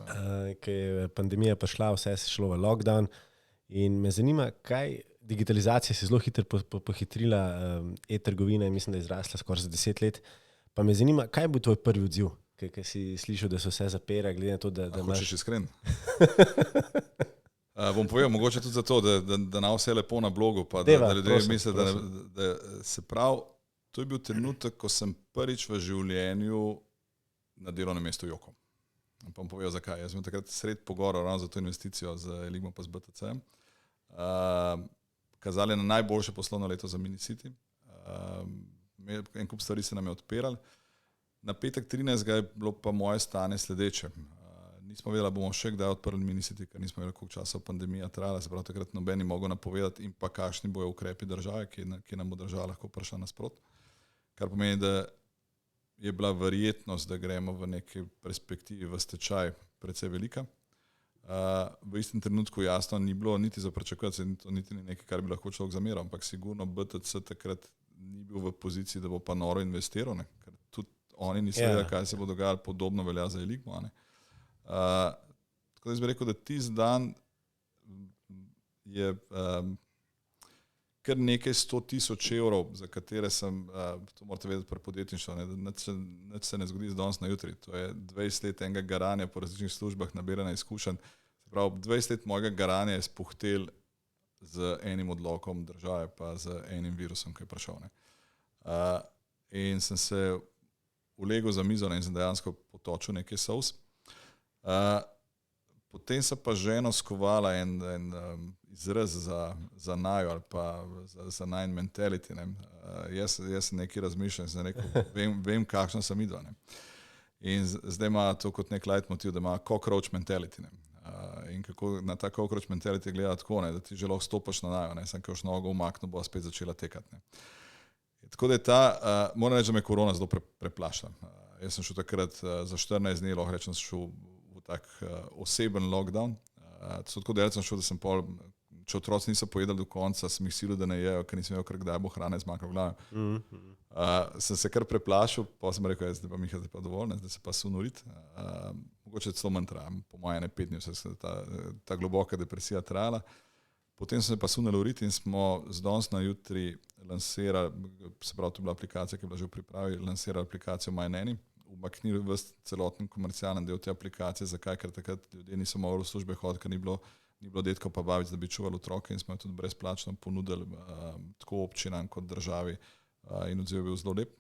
Ko je pandemija prišla, vse se šlo v lockdown in me zanima, kaj digitalizacija se je zelo hitro pohitrila, e-trgovina in mislim, da je zrasla skoraj za 10 let. Pa me zanima, kaj bo tvoj prvi odziv? Kaj si slišal, da so vse zapira, glede na to, da hočeš iskren? Bom povedal, mogoče tudi zato, da na vse lepo na blogu, pa da ljudje mislijo, da se prav, to je bil trenutek, ko sem prvič v življenju na delovnem mestu jokal. Pa bom povedal, zakaj. Jaz sem takrat sred pogovora ravno za to investicijo z Eligmo pa z BTC-em. Kazali na najboljše poslovno leto za Minicity. En kup stvari se nam je odpiral. Na petek 13. je bilo pa moje stanje sledeče. Nismo vedeli, bomo še kdaj odprli Minicity, ker nismo vedeli, koliko časa pandemija trajala, se pravi takrat noben ni mogel napovedati in pa kakšni bojo ukrepi države, ki nam bo država lahko prišla nasprot. Kar pomeni, da je bila verjetnost, da gremo v neki perspektivi v stečaj precej velika. V istem trenutku jasno ni bilo niti za pričakovati, to niti ni nekaj, kar bi lahko človek zameral, ampak sigurno BTC takrat ni bil v poziciji, da bo pa noro investiral, ne? Ker tudi oni niso vedeli, kaj se bo dogajalo, podobno velja za Eligmo. Tako da jaz bi rekel, da tisti dan je kar nekaj 100,000 evrov, za katere sem, to morate vedeti pri podjetništvu, nič se ne zgodi z danes na jutri. To je 20 let enega garanja po različnih službah, nabiranja izkušenj. Se pravi, 20 let mojega garanja je spuhtel z enim odlokom države, pa z enim virusom, ki je prišel. In sem se ulegel za mizo in sem dejansko potočil nekaj solz. Potem se pa ženo skovala en izraz za najo ali pa za nine mentality. Jaz sem nekaj razmišljal in sem rekel, vem kakšna sem idva. In zdaj ima to kot nek leitmotiv, da ima cockroach mentality. In kako na ta cockroach mentality gleda tako, da ti že lahko stopaš na najo, sem kaj už nogo umaknil, bo spet začela tekati. Tako da je moram reči, da me korona zelo preplašila. Jaz sem šel takrat za 14 dni, lahko rečem, sem šel v tak oseben lockdown. Tako da sem šel, da sem če otroci niso pojedali do konca, sem jih silil, da ne jejo, ker nisem vedel, kdaj bo hrana zmanjkala v glavi. Sem se kar preplašil, pa sem rekel, zdaj pa mi je pa dovolj, zdaj se pa sunoriti. Mogoče celo manj traja, po moje 5 dni se ta globoka depresija trajala. Potem sem se pa sunil uriti in smo z danes na jutri lansirali, se pravi, to je bila aplikacija, ki je bila že v pripravi, lansirali aplikacijo MyNanny, umaknili v celoten komercialen del te aplikacije. Zakaj? Ker takrat ljudje niso mogli v službe hoditi, ker ni bilo detkov pa babic, da bi čuvali otroke, in smo jo tudi brezplačno ponudili tako občinam kot državi, in odziv je bil zelo lep.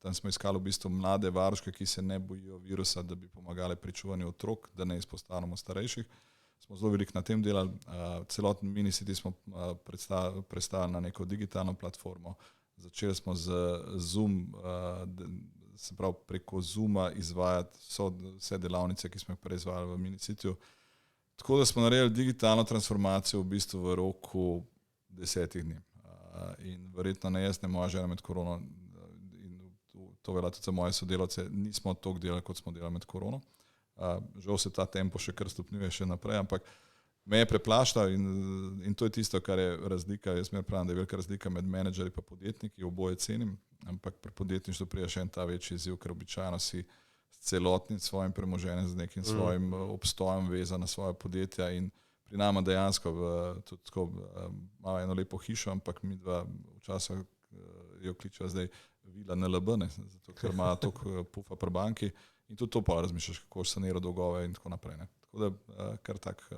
Tam smo iskali v bistvu mlade varuške, ki se ne bojijo virusa, da bi pomagale pri čuvanju otrok, da ne izpostavljamo starejših. Smo zelo veliko na tem delali. Celoten Minicity smo predstavili na neko digitalno platformo. Začeli smo z Zoom, se pravi preko Zooma izvajati vse delavnice, ki smo jih prej izvajali v Minicityju. Tako da smo naredili digitalno transformacijo v bistvu v roku 10 dni. In verjetno ne jaz, ne moja žena med korono, in to velja tudi za moje sodelavce, nismo toliko delali, kot smo delali med korono. Žal se ta tempo še kar stopnjuje še naprej, ampak me je preplašila in to je tisto, kar je razlika. Jaz mi pravim, da je velika razlika med menedžerji pa podjetniki, oboje cenim, ampak pri podjetništvu pride še en ta večji izziv, ker običajno si s celotnim svojim premoženjem, z nekim svojim obstojem vezan na svoje podjetja, in pri nama dejansko tudi tako malo eno lepo hišo, ampak mi dva včasih jo kličeva zdaj vila NLB, zato ker ima toliko pufa pri banki. In tudi to pa razmišljaš, kako se sanira dolgove in tako naprej. Tako da kar tak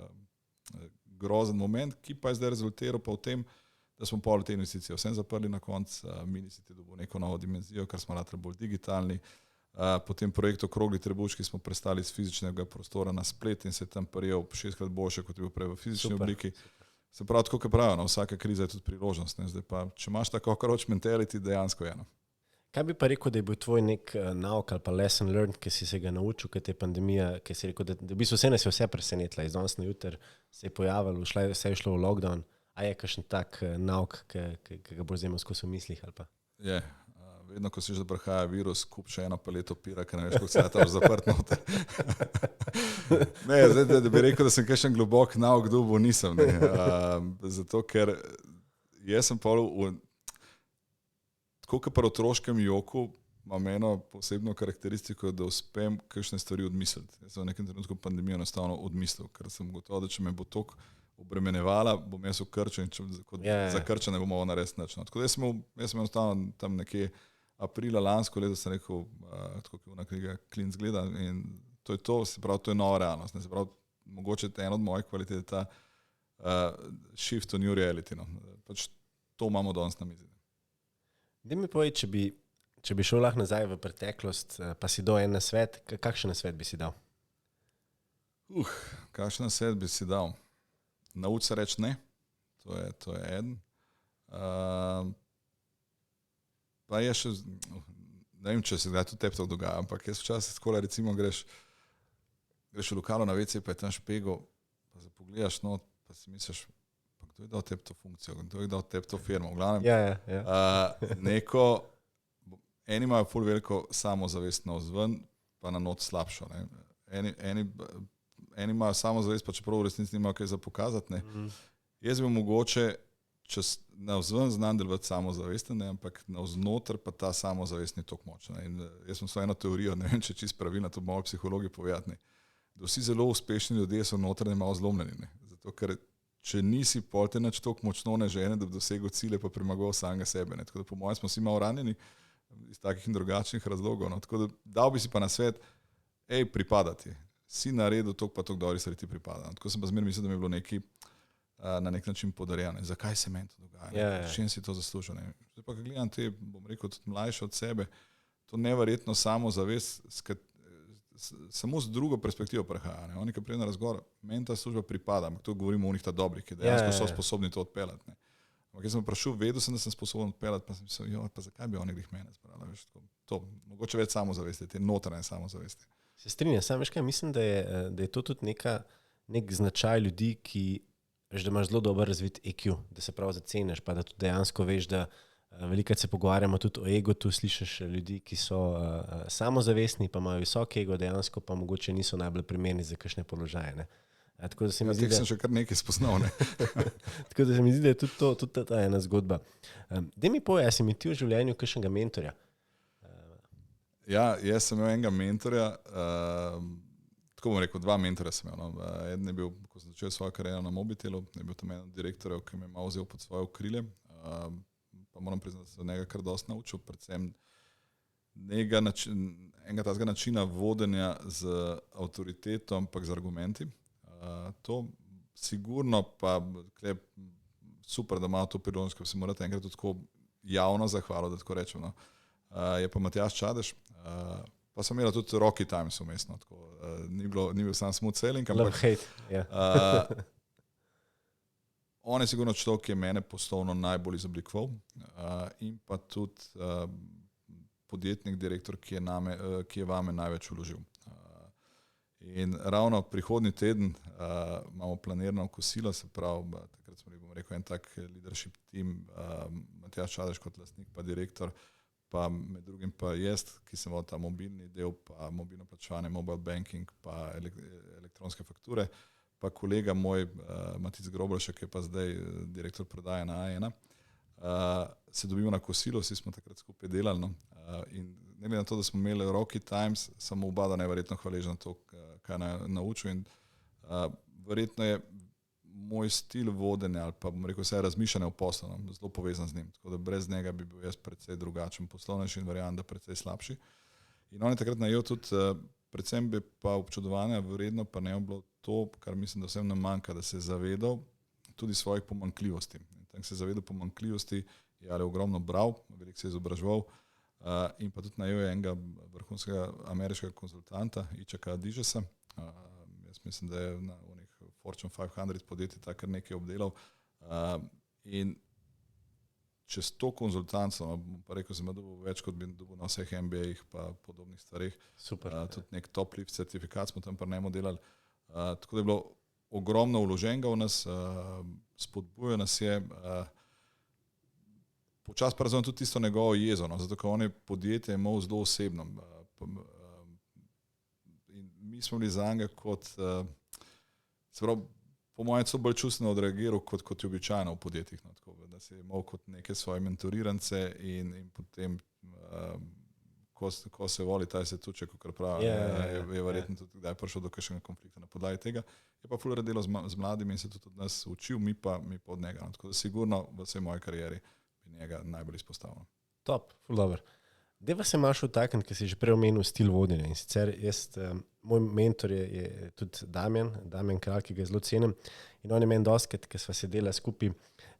grozen moment, ki pa je zdaj rezultiral pa v tem, da smo pol te investicije vsem zaprli na koncu, Minicity dobil neko novo dimenzijo, ker smo ratali bolj digitalni. Potem projekt Okrogli trebuški smo prestali iz fizičnega prostora na splet in se tam prijel 6-krat boljše, kot je bil prej v fizični obliki. Se pravi, tako kot pravijo, vsaka kriza je tudi priložnost. Zdaj pa, če imaš tako cockroach mentality, dejansko je. Kaj bi pa rekel, da je bil tvoj nek nauk ali pa lesson learned, ki si se ga naučil, ker te pandemija, ki si rekel, da v bistvu vse presenetila, iz danes na jutri se je pojavilo, vse je šlo v lockdown. A je kakšen tak nauk, ki ga boš zdaj imel skozi v mislih? Ali pa? Je. Vedno, ko si že prihaja virus, kup še eno paleto pira, ker ne veš, kako se je tam zaprt noter. Ne, zdaj, da bi rekel, da sem kakšen globok nauk dobil, nisem. Zato, ker jaz sem tako kot pri otroškem joku, imam eno posebno karakteristiko, da uspem kakšne stvari odmisliti. Jaz sem v nekem trenutku pandemijo enostavno odmislil, ker sem gotovo, da če me bo toliko obremenjevala, bom jaz ukrčen, kot zakrčen ne bomo narediti nič. Tako da jaz sem enostavno tam nekje aprila lansko leto sem rekel, tako kot ona knjiga Klinc gleda, in to je to, se pravi, to je nova realnost. Se pravi, mogoče ena od mojih kvalitet je ta shift to new reality. Pač to imamo danes na mizi. Daj mi povej, če bi šel lahko nazaj v preteklost, pa si dal en nasvet, kakšen nasvet bi si dal? Kakšen nasvet bi si dal? Nauči se reči ne, to je eden. Pa je še, ne vem, če se zdaj tudi tebi to dogaja, ampak jaz včasih tako, recimo greš v lokalu na WC, pa je tam špegel, pa se pogledaš not, pa si misliš, pa kdo je dal tebi to funkcijo, kdo je dal tebi to firmo. V glavnem, eni imajo ful veliko samozavest na vzven, pa na not slabšo. Eni imajo samozavest, pa čeprav v resnici nimajo kaj za pokazati. Jaz bi mogoče na vzven znam delovati samozavesten, ampak na vznoter pa ta samozavest ni toliko močna. Jaz sem svojo eno teorijo, ne vem, če čist pravilno, to moji psihologi povedati, da vsi zelo uspešni ljudje so notranje malo zlomljeni. Zato, ker če nisi pol te nič toliko močno ne žene, da bi dosegel cilje, pa premagal samega sebe. Tako da po mojem smo vsi malo ranjeni iz takih in drugačnih razlogov. Tako da dal bi si pa na svet, pripadati. Si naredil toliko pa toliko dobrih stvari ti pripada. Tako sem pa zmeraj mislil, da mi je bilo nekaj na nek način podarjeno. Zakaj se meni to dogaja? S čim si to zaslužil? Zdaj pa, ko gledam te, bom rekel, tudi mlajše od sebe, to neverjetno samozavest, samo z drugo perspektivo prehaja. Ne. Oni, ki pridejo na razgovor, meni ta služba pripada, ampak to govorimo o njih ta dobrih, ki dejansko so sposobni to odpeljati. Ne. Ampak jaz sem vprašal, vedel sem, da sem sposoben odpeljati, pa sem mislil, pa zakaj bi oni glih mene zbrali? Veš, to, mogoče več samozavesti, te notranje samozavesti. Se strinjam, sam veš kaj, mislim, da je to tudi nek značaj ljudi, ki veš, da imaš zelo dober razvit EQ, da se prav zaceniš, pa da tudi dejansko veš, da velikokrat se pogovarjamo tudi o egu, tu slišiš ljudi, ki so samozavestni, pa imajo visok ego, dejansko pa mogoče niso najbolj primerni za kakšne položaje. Ne? Tako da se mi zdi, sem še kar nekaj spoznal. Ne? Tako da se mi zdi, da je tudi ta ena zgodba. Daj mi povej, si mi ti v življenju kakšnega mentorja? Ja, jaz sem imel enega mentorja, tako bom rekel, 2 mentorja sem imel. No. Eden je bil, ko sem začel svojo kariero na Mobitelu, je bil tam eden od direktorjev, ki me je malo vzel pod svoje okrilje. Pa moram priznati, da sem njega kar dosti naučil, predvsem enega tazga načina vodenja z avtoritetom, ampak z argumenti. To sigurno pa super, da ima to priložnost, ker se morate enkrat tako javno zahvaliti, da tako rečem. No. Je pa Matjaž Čadež, pa sem imel tudi Rocky Times umestno, tako ni bil sam smooth sailing, ampak on je sigurno človek, ki je mene poslovno najbolj izoblikoval in pa tudi podjetnik, direktor, ki je vame največ vložil. In ravno prihodnji teden imamo planirano kosilo, se pravi, takrat smo rekel, en tak leadership team, Matjaž Čadež kot lastnik, pa direktor, pa med drugim pa jaz, ki sem vodil ta mobilni del, pa mobilno plačevanje, mobile banking, pa elektronske fakture, pa kolega moj, Matic Grobršek, ki je pa zdaj direktor prodaje na A1, se dobimo na kosilo, vsi smo takrat skupaj delali. No? In ne glede na to, da smo imeli Rocky Times, sem oba neverjetno hvaležen to, kaj naučil. In verjetno je moj stil vodenja ali pa bom rekel vse razmišljanje o poslu zelo povezan z njim. Tako da brez njega bi bil jaz precej drugačen poslovnež in verjamem, da precej slabši. In on je takrat najel tudi, predvsem bi pa občudovanja vredno, pa ne bilo to, kar mislim, da vsem nam manjka, da se je zavedal tudi svojih pomanjkljivosti. In tam se je zavedal pomanjkljivosti, je ogromno bral, veliko se je izobraževal in pa tudi najel je enega vrhunskega ameriškega konzultanta, Ičaka Dižesa. Jaz mislim, da je na onih Fortune 500 podjetij takrat nekaj obdelal. In čez to konzultantstvo, pa rekel sem, da bo več kot bi dobil na vseh MBA-jih pa podobnih stvarih. Super. Tudi nek top lift certifikat smo tam pa njemu delali. Tako da je bilo ogromno vloženega v nas, spodbujal nas je. Počas pa razumem tudi tisto njegovo jezo, no, zato ker on je podjetje imel zelo osebno. In mi smo bili za njega kot, se pravi, po mojem so bolj čustveno odreagiral kot je običajno v podjetjih. No, tako, da si imel kot neke svoje mentorirance in potem, ko se voli, taj se tuče, kot pravi, je verjetno tudi kdaj prišel do kakšnega konflikta na podlagi tega. Je pa ful delo z mladimi in se tudi od nas učil, mi pa od njega. No, tako da sigurno v vsej moji karieri bi njega najbolj izpostavil. Top, ful dobro. Deva se malo še vtakniti, ker si že prej omenil stil vodenja. In sicer moj mentor je tudi Damjan Kralj, ki ga zelo cenim. In on je meni dostikrat, ker sva sedela skupaj,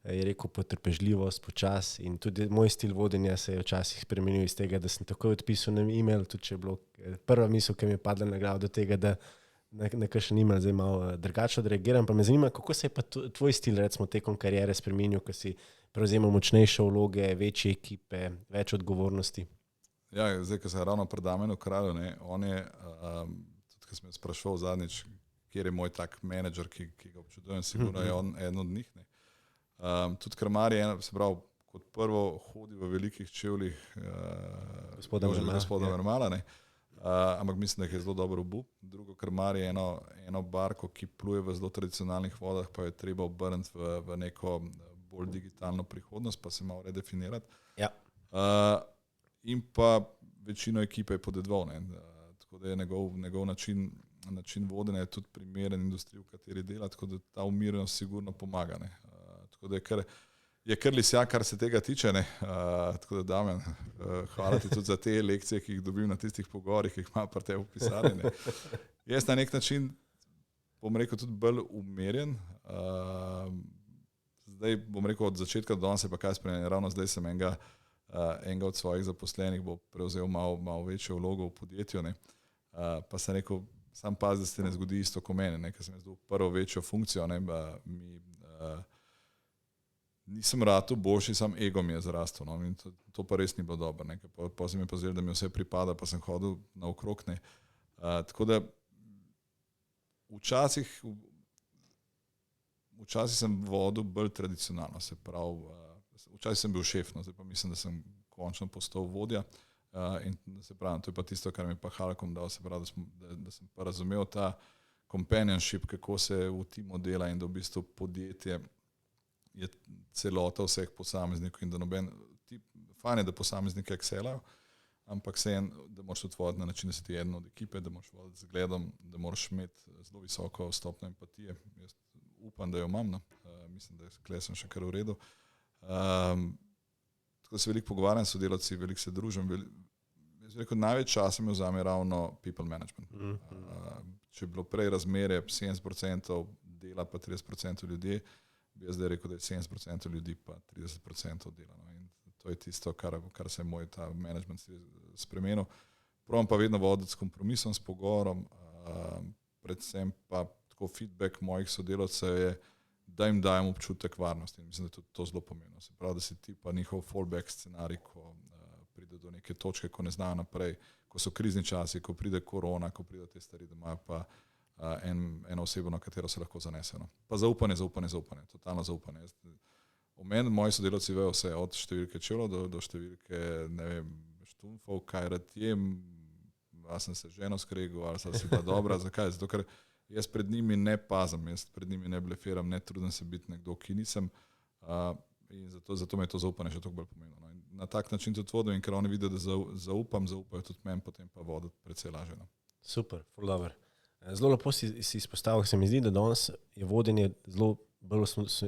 je rekel potrpežljivost, počas. In tudi moj stil vodenja se je včasih spremenil iz tega, da sem takoj odpisal na e-mail, tudi če je bilo prva misel, ki mi je padla na glavo, do tega, da na kakšen e-mail zdaj malo drugače odreagiram. Pa me zanima, kako se je pa tvoj stil recimo tekom kariere spremenil, ko si prevzemal močnejše vloge, večje ekipe, več odgovornosti? Ja, zdaj, ko se je ravno pred Damjanom Kralju, on je, tudi ko sem jo spraševal zadnjič, kjer je moj tak menedžer, ki ga občudujem, sigurno je on eden od njih. Ne. Tudi Krmar je, se pravi, kot prvo hodi v velikih čevljih gospoda Mermala, ne. Ampak mislim, da je zelo dobro obup. Drugo, Krmar je eno barko, ki pluje v zelo tradicionalnih vodah, pa je treba obrniti v neko bolj digitalno prihodnost, pa se malo redefinirati. Ja. In pa večino ekipe je podedoval. Tako da je njegov način vodenja je tudi primeren industriji, v kateri dela, tako da ta umirjenost sigurno pomaga. Ne. Tako da je kar lisjak, kar se tega tiče. Ne. Tako da Damjan, hvala ti tudi za te lekcije, ki jih dobim na tistih pogovorih, ki jih ima pri tebi v pisarni. Jaz na nek način, bom rekel, tudi bolj umirjen. Zdaj bom rekel, od začetka do danes je pa kaj spremenjeno. Ravno zdaj sem enega od svojih zaposlenih bo prevzel malo večjo vlogo v podjetju. Ne. Pa sem rekel, sam pazi, da se ne zgodi isto kot meni, ker sem zdal prvo večjo funkcijo, nisem ratu boljši, sam ego mi je zrastel, no, in to pa res ni bilo dobro, pa sem mi pozrel, da mi vse pripada, pa sem hodil naokrog, tako da včasih sem vodil bolj tradicionalno, se pravi, včasih sem bil šef, no, zdaj pa mislim, da sem končno postal vodja, in se pravi, to je pa tisto, kar mi je pa Halkom dal, se pravi, da sem pa razumel ta companionship, kako se v timu dela in da v bistvu podjetje je celota vseh posameznikov in da fajn je, da posamezniki excelajo, ampak da moraš tudi voditi na način, da si ti eden od ekipe, da moraš voditi z zgledom, da moraš imeti zelo visoko stopnjo empatije. Jaz upam, da jo imam, no. Mislim, da tukaj sem še kar v redu. Tako da se veliko pogovarjam s sodelavci, veliko se družim. Jaz rekel, največ časa mi vzame ravno people management. Če je bilo prej razmerje 70% dela pa 30% ljudje, bi jaz zdaj rekel, da je 70% ljudi pa 30% dela. No. In to je tisto, kar se je moj ta management spremenil. Probam pa vedno voditi s kompromisom, s pogovorom, predvsem pa tako feedback mojih sodelavcev je, da jim dajem občutek varnosti. In mislim, da je to zelo pomembno. Se pravi, da si ti pa njihov fallback scenarij, ko pride do neke točke, ko ne znajo naprej, ko so krizni časi, ko pride korona, ko pride te stvari, da imajo pa eno osebo, na katero se lahko zanese. No. Pa zaupanje, totalno zaupanje. O meni moji sodelavci vejo vse, od številke čevljev do številke, ne vem, štumfov, kaj rad jem, ali sem se ženo skregal, ali sem si bila dobra, zakaj? Zato, ker jaz pred njimi ne pazim, jaz pred njimi ne blefiram, ne trudim se biti nekdo, ki nisem, in zato me je to zaupanje še toliko bolj pomembno. No. Na tak način tudi vodim, in ker oni vidijo, da zaupajo tudi meni, potem pa voditi precej lažje. No. Super, ful dobro. Zelo lepo si izpostavil, se mi zdi, da danes je vodenje zelo bolj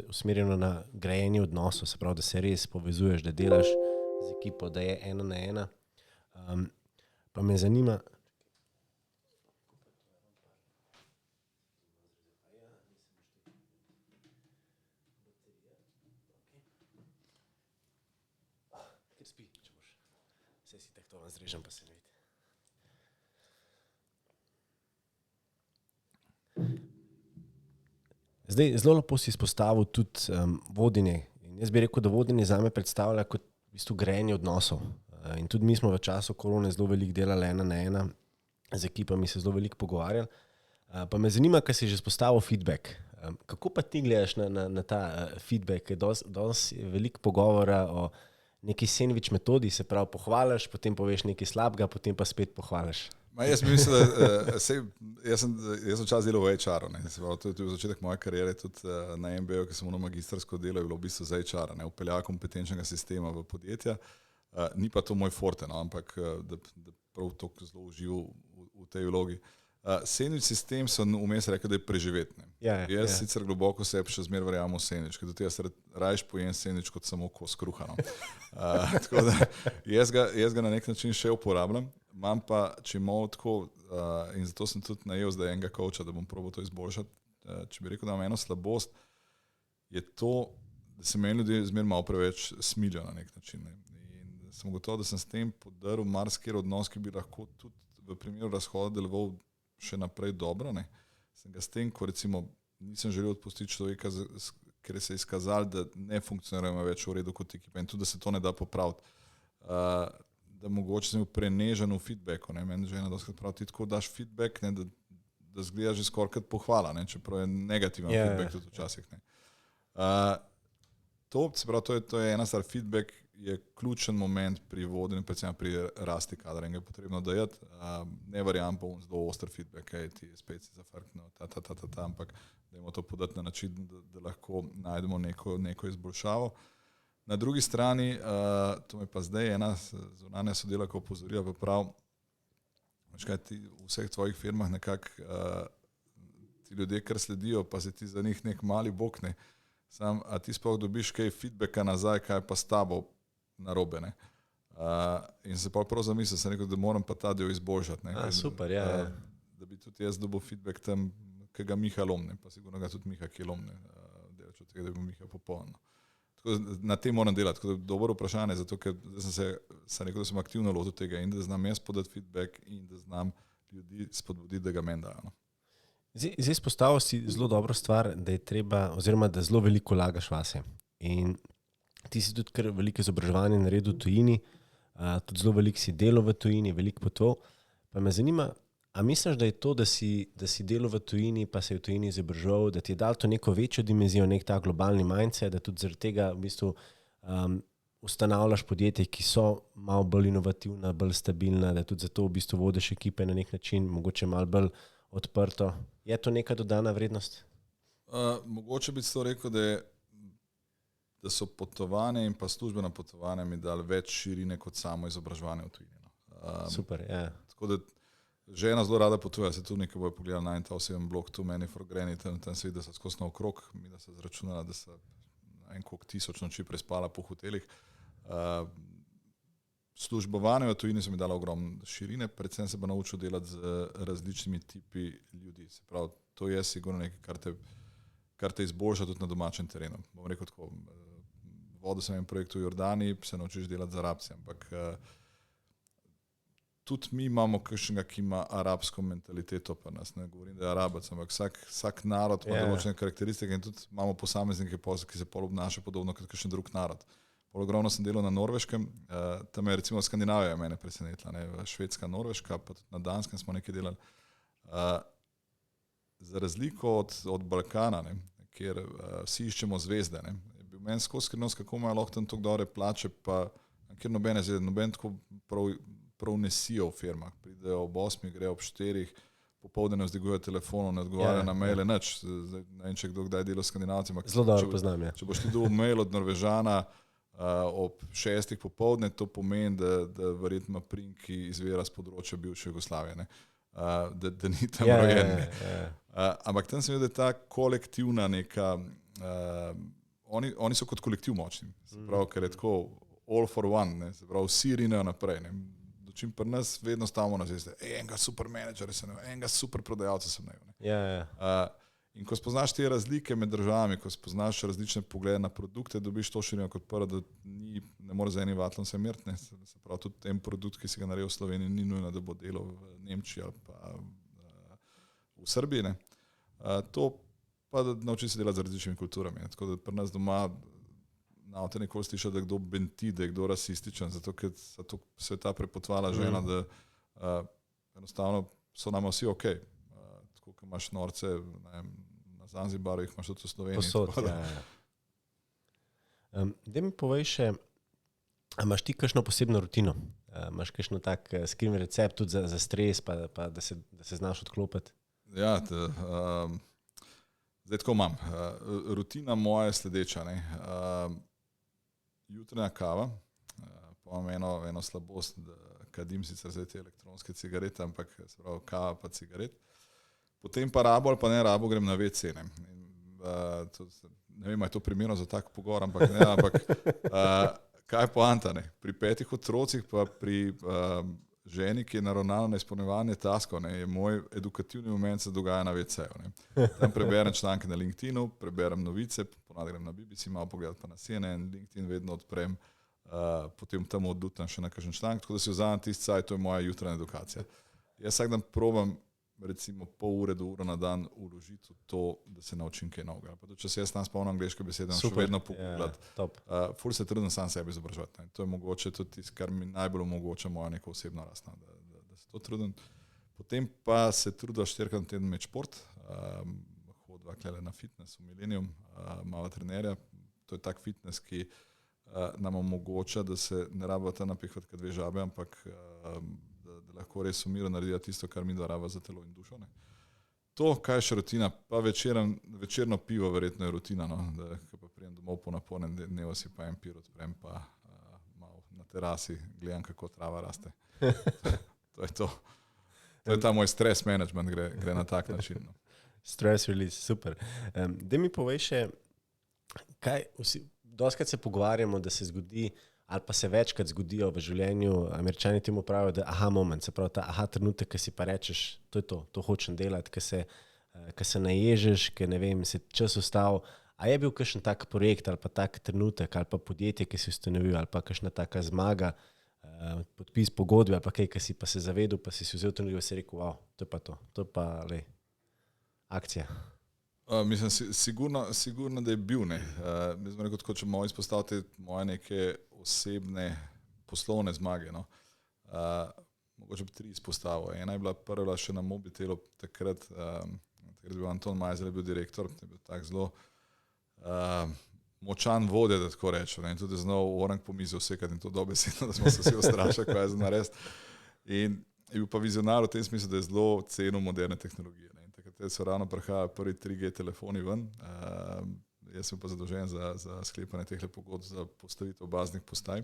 usmerjeno na grajenje odnosov, se pravi, da se res povezuješ, da delaš z ekipo, da je 1 na 1. Pa me zanima, vse si tako to zrežem, pa se ne vidi. Zdaj, zelo lepo si izpostavil tudi vodenje. In jaz bi rekel, da vodenje zame predstavlja kot v bistvu grajenje odnosov. In tudi mi smo v času korone zelo veliko delali 1 na 1, z ekipami se zelo veliko pogovarjali. Pa me zanima, kaj si že izpostavil feedback. Kako pa ti gledaš na ta feedback? Danes je veliko pogovora o neki sandwich metodi, se pravi pohvališ, potem poveš nekaj slabega, potem pa spet pohvališ. Jaz mislim, da jaz sem včasih delal v HR-u. To je tudi začetek moje kariere, tudi na MBA-ju, ki sem ono magistrsko delo, je bilo v bistvu za HR-a, upeljava kompetenčnega sistema v podjetja. Ni pa to moj forte, no, ampak da prav to zelo užival v tej vlogi. Sandwich sistem so vmes rekli, da je preživetne. Jaz sicer globoko sebi še zmeraj verjamem v sandwich, ker do tega se rajš pojem sandwich kot samo kos kruha. No. Tako da jaz ga na nek način še uporabljam. Imam pa, če imamo tako, in zato sem tudi najel zdaj enega coacha, da bom probal to izboljšati, če bi rekel, da imam eno slabost, je to, da se meni ljudje zmeraj malo preveč smilijo na nek način. Ne. In sem gotov, da sem s tem podaril marsikjer odnos, ki bi lahko tudi v primeru razhoda deloval še naprej dobro. Ne. Sem ga s tem, ko recimo nisem želel odpustiti človeka, ker se je izkazalo, da ne funkcioniramo več v redu kot ekipa in tudi, da se to ne da popraviti. Da mogoče sem bil prenežen v feedbacku. Meni žena doskrat pravi, ti tako daš feedback, ne, da zgleda že skoraj kot pohvala, ne, čeprav je negativen feedback tudi včasih. Ne. To je ena stvar, feedback je ključen moment pri vodenju, predvsem pri rasti kadra in ga je potrebno dajati. Ne verjamem pa zelo oster feedback, ti spet si zafrknil, ampak dajmo to podati na način, da lahko najdemo neko izboljšavo. Na drugi strani, to me pa zdaj ena zunanja sodelavka opozorila, pa prav, v vseh tvojih firmah nekako ti ljudje, kar sledijo, pa se ti za njih nek mali bog, ne. A ti sploh dobiš kaj feedbacka nazaj, kaj pa s tabo narobe, ne. In se pa prav zamislil, sem rekel, da moram pa ta del izboljšati. Super, Da bi tudi jaz dobil feedback tam, ki ga Miha lomne, pa sigurno ga tudi Miha, ki lomne, delač od tega, da bi Miha popolno. Na tem moram delati, tako da je dobro vprašanje, zato ker sem rekel, da sem aktivno lotil tega in da znam jaz podati feedback in da znam ljudi spodbuditi, da ga meni dajo. No. Zdaj izpostavil si zelo dobro stvar, da je treba, oziroma da zelo veliko lagaš vase. In ti si tudi kar veliko izobraževanje naredil v tujini, tudi zelo veliko si delal v tujini, veliko potov. Pa me zanima, a misliš, da je to, da si delal v tujini, pa se je v tujini izobraževal, da ti je dal to neko večjo dimenzijo, nek ta globalni mindset, da tudi zaradi tega v bistvu ustanavljaš podjetje, ki so malo bolj inovativna, bolj stabilna, da tudi zato v bistvu vodiš ekipe na nek način, mogoče malo bolj odprto. Je to neka dodana vrednost? Mogoče bi to rekel, da so potovanje in pa službena potovanja mi dali več širine kot samo izobraževanje v tujini. Super, ja. Tako da žena zelo rada potuje, se tu nekaj bojo pogledali na ta oseben blog Too Many for Granny, tam se vidi, da so skozi naokrog, mi da se zračunala, da so en koliko 1000 noči prespala po hotelih. Službovanje v tujini so mi dala ogromno širine, predvsem se bo naučil delati z različnimi tipi ljudi. Se pravi, to je sigurno nekaj, kar te izboljša tudi na domačem terenu. Bom rekel tako, vodil sem en projekt v Jordaniji, se naučiš delati z Arabci, ampak tudi mi imamo kakšnega, ki ima arabsko mentaliteto pa nas, ne govorim, da je Arabac, ampak vsak narod ima določene karakteristike in tudi imamo posameznike, ki se pol obnaša podobno kot kakšen drug narod. Ogromno sem delal na Norveškem, tam je recimo Skandinavija mene presenetila, ne, Švedska, Norveška, pa tudi na Danskem smo nekaj delali. Za razliko od Balkana, ne, kjer vsi iščemo zvezde, ne, je bil meni skozi skrivnost, kako imajo lahko tam tako dobre plače, pa kjer nobene zvezde, noben tako prav nesijo v firmah. Pridejo ob 8, grejo ob 4, popoldne ne vzdigujejo telefonov, ne odgovarjajo na maile, nič. Ne vem, če kdo kdaj dela s Skandinavci. Zelo dobro poznam, ja. Če boš ti dobil mail od Norvežana ob 6 popoldne, to pomeni, da verjetno prink, ki izvira z področja bivše Jugoslavije, ne. Da ni tam rojen. Ampak tam sem videl, da je ta kolektivna neka, oni so kot kolektiv močni, se pravi, ker je tako all for one, ne, se pravi, vsi rinejo naprej, ne. Dočim pri nas vedno stavimo na zveste, enega super menedžera sem imel, enega super prodajalca sem imel. In ko spoznaš te razlike med državami, ko spoznaš različne poglede na produkte, dobiš to širino kot prvo, da ne more z enim vatlom se meriti, ne. Se pravi, tudi ten produkt, ki si ga naredil v Sloveniji, ni nujno, da bo delal v Nemčiji ali pa v Srbiji, ne. To pa da nauči se delati z različnimi kulturami, ne. Tako da pri nas doma na te nikoli slišal, da je kdo benti, da je kdo rasističen, zato ker se je ta prepotvala žena, da enostavno so nama vsi okej. Tako, ko imaš norce, ne vem, na Zanzibaru, jih imaš tudi v Sloveniji. Posod, Daj mi povej še, imaš ti kakšno posebno rutino? Imaš kakšno tak skrivni recept tudi za stres, pa da se znaš odklopiti? Ja, zdaj tako imam. Rutina moja je sledeča, ne. Jutranja kava, pa imam eno slabost, da kadim sicer zdaj te elektronske cigarete, ampak se pravi kava pa cigaret. Potem pa rabo ali pa ne rabo grem na WC, ne. Ne vem, je to primerno za tak pogovor, ampak kaj je poanta, ne. Pri 5 otrocih pa pri ženi, ki je naravnana na izpolnjevanje taskov, ne, je moj edukativni moment se dogaja na WC-ju, ne. Tam preberem članke na LinkedInu, preberem novice, ponavadi grem na BBC, malo pogledati pa na CNN, LinkedIn vedno odprem, potem tam odlutam še na kakšen članek, tako da si vzamem tisti cajt, to je moja jutranja edukacija. Jaz vsak dan probam recimo pol ure do ure na dan vložiti v to, da se naučim kaj novega. Pa tudi, če se jaz tam spomnim angleške besede, še vedno pogooglati. Ful se trudim sam sebi izobraževati, ne. To je mogoče tudi tisto, kar mi najbolj omogoča moja neka osebna rast, da se to trudim. Potem pa se trudim 4 na teden imeti šport, hodva klele na fitness v Millennium, malo trenerja. To je tak fitness, ki nam omogoča, da se ne rabimo tam napihvati kot 2 žabe, ampak da lahko res umiro naredijo tisto, kar mi dva raba za telo in dušo, ne. To, kaj je še rutina, pa večerno pivo verjetno je rutina, no, da pa prijem domov po napornem dnevu si pa en pir odprem, pa malo na terasi gledam, kako trava raste. To je to. To je ta moj stres management, gre na tak način. No. Stress release, super. Daj mi povej še, kaj dostikrat se pogovarjamo, da se zgodi, ali pa se večkrat zgodijo v življenju, Američani temu pravijo, da aha moment, se pravi ta aha trenutek, ki si pa rečeš, to je to hočem delati, ki se naježeš, ki ne vem, se čas ustavil. A je bil kakšen tak projekt ali pa tak trenutek ali pa podjetje, ki si ustanovil, ali pa kakšna taka zmaga, podpis pogodbe, pa kaj, ki si pa se zavedel, pa si vzel trenutek, pa si rekel, wow, to je pa akcija. Mislim, sigurno, da je bil. Mislim, rekel, če moram izpostaviti moje neke osebne poslovne zmage. No. Mogoče bi 3 izpostavil. Ena je bila prva še na Mobitelu, takrat je bil Anton Majzel, bil direktor, je bil tak zelo močan vodja, da tako rečem. In tudi znal orang po mizi vsekati in to dobesedno, da smo se vsi ustrašili, kaj je za narediti. In je bil pa vizionar v tem smislu, da je zelo cenil moderne tehnologije. Ne. In takrat so ravno prihajali prvi 3G telefoni ven. Jaz sem pa zadolžen za sklepanje teh pogodb za postavitev baznih postaj.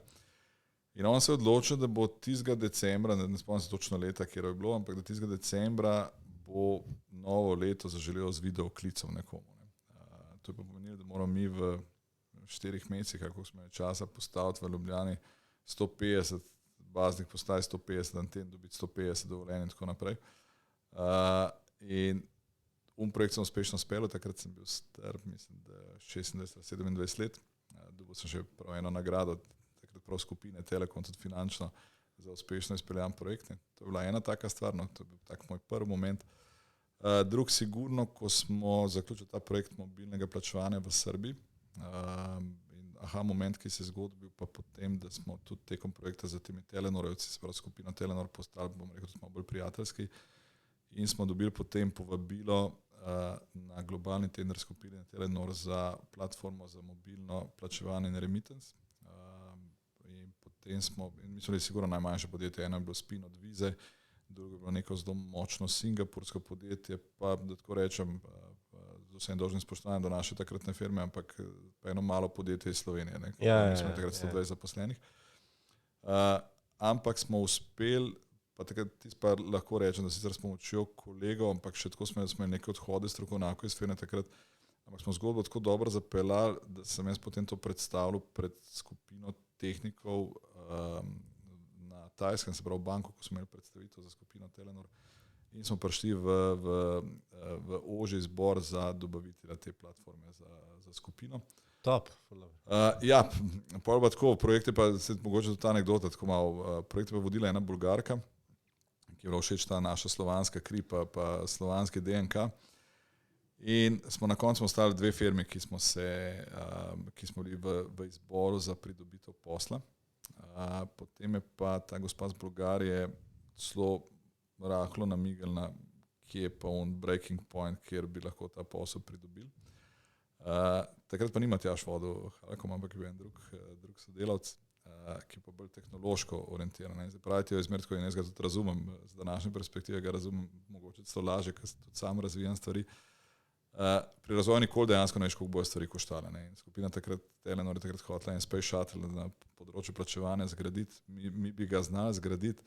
In on se je odločil, da bo tistega decembra, ne spomnim se točno leta, kjer je bilo, ampak da tistega decembra bo novo leto zaželel z videoklicom nekomu. Ne. To je pa pomenilo, da moramo mi v 4 mesecih, kako smo imeli časa, postaviti v Ljubljani 150 baznih postaj, 150 anten, dobiti 150 dovoljenj in tako naprej. In projekt sem uspešno spel, takrat sem bil star, mislim, da 26-27 let. Dobil sem še prav eno nagrado, takrat prav skupine Telekom, tudi finančno, za uspešno izpeljan projekt. To je bila ena taka stvar, no, to je bil tak moj prvi moment. Drug sigurno, ko smo zaključili ta projekt mobilnega plačevanja v Srbiji, in moment, ki se je zgodil, pa potem, da smo tudi tekom projekta za temi Telenorjevci, se pravi skupino Telenor, postali, bom rekel, smo bolj prijateljski in smo dobili potem povabilo na globalni tender skupine Telenor za platformo za mobilno plačevanje in remittance. In potem smo, in mi smo bili sigurno najmanjše podjetje, eno je bilo Spin od Vize, drugo je bilo neko zelo močno singapursko podjetje, pa da tako rečem, z vsem dolžnim spoštovanjem do naše takratne firme, ampak pa eno malo podjetje iz Slovenije, ne, mi smo takrat 120 zaposlenih. Ampak smo uspeli, pa takrat pa lahko rečem, da sicer s pomočjo kolegov, ampak še tako smo imeli neke odhode strokovnjakov iz firme takrat, ampak smo zgodbo tako dobro zapeljali, da sem jaz potem to predstavljal pred skupino tehnikov na Tajskem, se pravi v Bangkoku, ko smo imeli predstavitev za skupino Telenor in smo prišli v ožji izbor za dobavitelja te platforme za skupino. Top. Ja, pol pa tako, projekte pa, mogoče tudi ta anekdota, tako malo, projekte pa vodila ena Bolgarka, ki je bila všeč ta naša slovanska kri, pa slovanski DNK. In smo na koncu ostali 2 firmi, ki smo bili v izboru za pridobitev posla. Potem je pa ta gospa z Bolgarije zelo rahlo namignila, kje je pa on breaking point, kjer bi lahko ta posel pridobili. Takrat pa ni Matjaž vodil Telekom, ampak je bil en drug sodelavc, ki je pa bolj tehnološko orientiran. Zdaj pravite jo izmersko in jaz ga tudi razumem, z današnje perspektive ga razumem mogoče celo lažje, ker tudi sam razvijam stvari. Pri razvoju nikoli dejansko ne veš, koliko bojo stvari koštale. Ne. Skupina takrat, Telenor je takrat hotela en Space Shuttle na področju plačevanja zgraditi, mi bi ga znali zgraditi,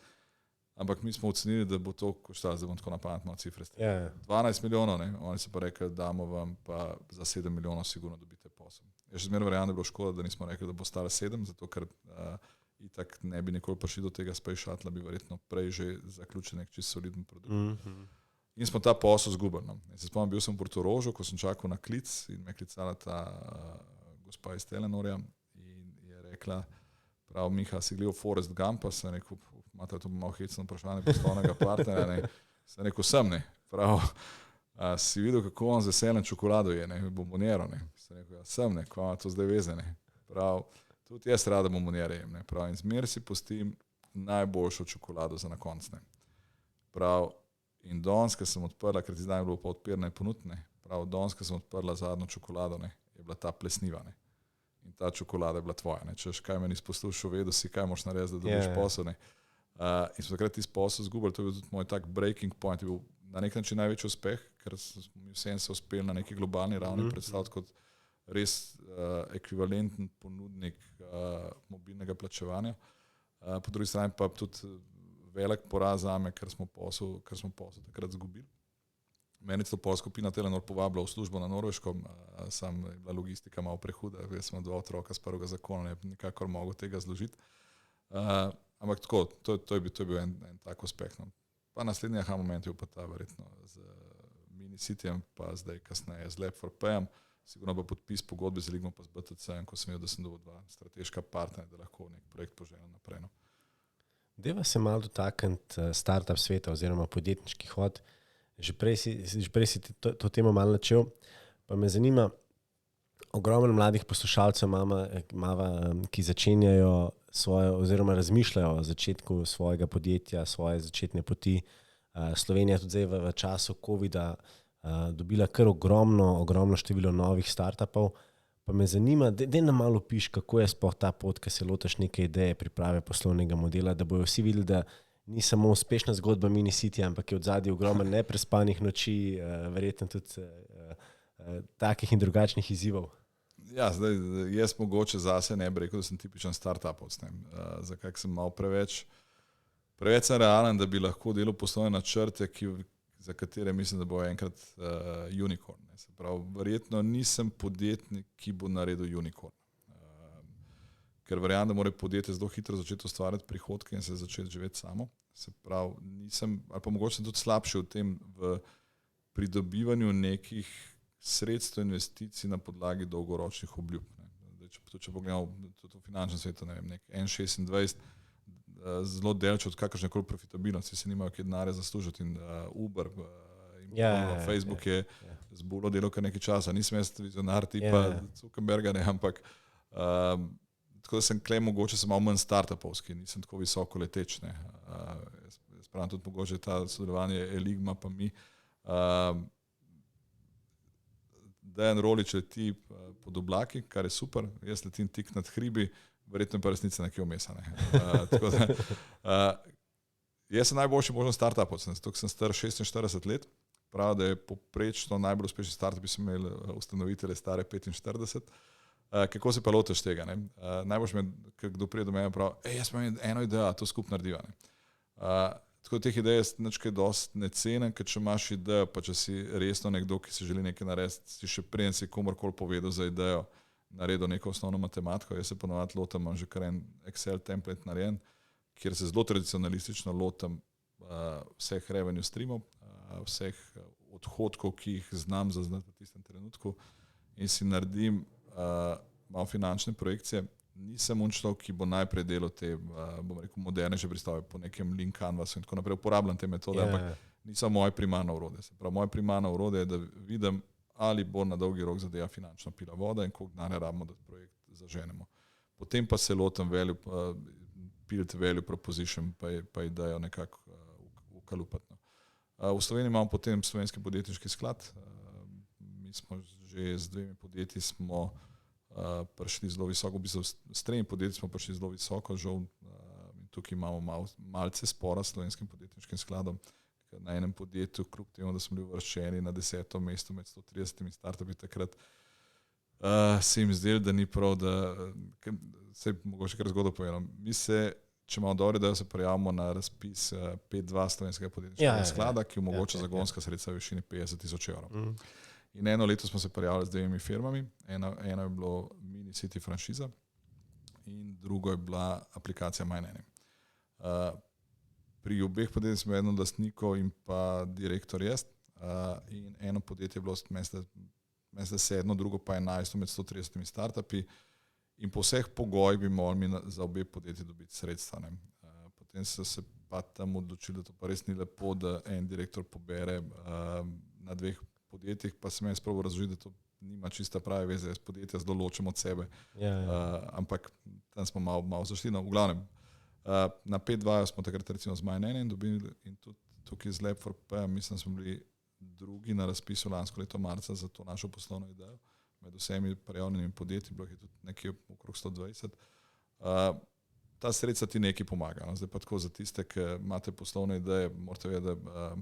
ampak mi smo ocenili, da bo to koštalo, zdaj bom tako na pamet malo cifre. 12 milijonov, ne. Oni so pa rekli, damo vam pa za 7 milijonov sigurno dobite posel. Jaz še zmeraj verjamem, da je bilo škoda, da nismo rekli, da bo stala 7, zato ker itak ne bi nikoli prišli do tega Space Shuttle, bi verjetno prej že zaključil nek čisto soliden produkt. In smo ta posel zgubili. No. Se spomnim, bil sem v Portorožu, ko sem čakal na klic in me klicala ta gospa iz Telenorja in je rekla, prav, Miha, si gledal Forrest Gumpa, sem rekel, imate to malo hecno vprašanje poslovnega partnerja, ne. Sem rekel, sem, ne. Prav, si videl, kako on z veseljem čokolado je, ne, bombonjero, ne. Sem rekel, ja, sem, ne, kva ima to zdaj veze, ne. Prav, tudi jaz rada bombonjere jem, ne. Prav, in zmer si pustim najboljšo čokolado za na konc, ne. Prav, in danes, ko sem odprla, ker ti zdaj je bilo pa odpirne ponudne, prav, danes, ko sem odprla zadnjo čokolado, ne, je bila ta plesniva, ne. In ta čokolada je bila tvoja, ne. Češ, kaj me nisi poslušal, vedel si, kaj moraš narediti, da dobiš posel, ne. In smo takrat tisti posel zgubili, to je bil tudi moj tak breaking point, je bil na nek način največji uspeh, ker smo mi vsem se uspeli na neki globalni ravni predstaviti kot res ekvivalenten ponudnik mobilnega plačevanja. Po drugi strani pa tudi velik poraz zame, ker smo posel takrat zgubili. Meni je to pol skupina Telenor povabila v službo na Norveškom, sam je bila logistika malo prehuda, jaz sem 2 otroka s prvega zakona, ne bi nikakor mogel tega zložiti. Ampak tako, to je bil en tak uspeh. No. Pa naslednji moment je pa ta verjetno z Mini-Cityjem, pa zdaj kasneje z Lab4Payem, sigurno pa podpis pogodbe z Ligmo pa z BTC-jem, ko sem videl, da sem dobil 2 strateška partnerja, da lahko nek projekt poženem naprej. No. Deva se malo dotakniti startup sveta oziroma podjetniških vod. Že prej si to temo malo načel, pa me zanima, ogromno mladih poslušalcev imamo, ki začenjajo oziroma razmišljajo o začetku svojega podjetja, svoje začetne poti. Slovenija tudi zdaj v času covida dobila kar ogromno število novih startupov. Pa me zanima, da nam malo piš, kako je sploh ta pot, ki se lotiš neke ideje, priprave poslovnega modela, da bojo vsi videli, da ni samo uspešna zgodba Mini City, ampak je odzadaj ogromno neprespanih noči, verjetno tudi takih in drugačnih izzivov. Ja, zdaj jaz mogoče zase ne bi rekel, da sem tipičen startupovec. Zakaj sem malo preveč sem realen, da bi lahko delal poslovne načrte, za katere mislim, da bo enkrat unicorn. Se pravi, verjetno nisem podjetnik, ki bo naredil unicorn. Ker verjamem, da mora podjetje zelo hitro začeti ustvarjati prihodke in se začeti živeti samo. Se pravi, nisem, ali pa mogoče sem tudi slabši v tem, v pridobivanju nekih sredstev investicij na podlagi dolgoročnih obljub. Če pogledamo tudi v finančnem svetu, ne vem, nek N26, zelo delč od kakršnekoli profitabilnosti, se nimajo kje denarja zaslužiti in Uber in Facebook je zbulo delo kar nekaj časa. Nisem jaz vizionar tipa Zuckerberga, ne, ampak tako da sem mogoče sem malo manj startupovski, nisem tako visoko leteč. Jaz pravim tudi mogoče ta sodelovanje Eligma pa mi. Dejan Rolič leti pod oblaki, kar je super, jaz letim tik nad hribi, verjetno pa resnica nekje vmes. Tako da jaz sem najboljši možno startupovec, zato sem star 46 let, pravi, da je poprečno najbolj uspešni startupi so imeli ustanovitelje stare 45. Kako se pa lotiš tega? Najboljši me, kdo prije do mene pravi, jaz imam eno idejo, to skupaj narediva. Tako teh idej je nič kaj dosti ne cenim, ker če imaš idejo, pa če si resno nekdo, ki si želi nekaj narediti, si še preden si komorkoli povedal za idejo, naredil neko osnovno matematiko. Jaz se ponovadi lotam, imam že kar en Excel template narejen, kjer se zelo tradicionalistično lotam vseh revenue streamov, vseh odhodkov, ki jih znam zaznati v tistem trenutku in si naredim malo finančne projekcije. Nisem človek, ki bo najprej delal te, bom rekel, modernejše pristave po nekem Lean Canvasu in tako naprej. Uporabljam te metode, ampak niso moje primarno orodje. Se pravi, moje primarno orodje je, da vidim, ali bo na dolgi rok zadeva finančno pila voda in koliko denarja rabimo, da projekt zaženemo. Potem pa se lotam build value proposition, pa idejo nekako ukalupati. V Sloveniji imamo potem slovenski podjetniški sklad. Mi smo že z 2 podjetji smo prišli zelo visoko, v bistvu s 3 podjetji smo prišli zelo visoko, žal tukaj imamo malce spora s slovenskim podjetniškim skladom. Na enem podjetju, kljub temu, da smo bili uvrščeni na 10. mesto med 130 startupi takrat, se jim zdelo, da ni prav, da se mogoče kar zgodbo povedal. Mi se, če imamo dobro idejo, se prijavimo na razpis 5.2 slovenskega podjetniškega sklada, ki omogoča zagonska sredstva v višini 50.000 evrov. In eno leto smo se prijavili z 2 firmami. Eno je bilo Mini City franšiza in drugo je bila aplikacija MyNanny. Pri obeh podjetjih smo eno lastnikov in pa direktor jaz. In eno podjetje je bilo mesec 7, drugo pa 11 med 130 startupi. In po vseh pogojih bi morali za obe podjetji dobiti sredstva. Potem so se pa tam odločili, da to pa res ni lepo, da en direktor pobere na 2 podjetjih, pa sem jaz probal razložiti, da to nima čista prave veze, jaz podjetja zelo ločem od sebe. Ampak tam smo malo zašli. V glavnem, na 5.2 smo takrat recimo z MyNanny dobili in tudi tukaj z Lab4P, mislim, smo bili drugi na razpisu lansko leto marca za to našo poslovno idejo. Med vsemi prijavljenimi podjetji, bilo je tudi nekje okrog 120. Ta sredstva ti nekaj pomagajo. Zdaj pa tako za tiste, ki imate poslovne ideje, morate vedeti, da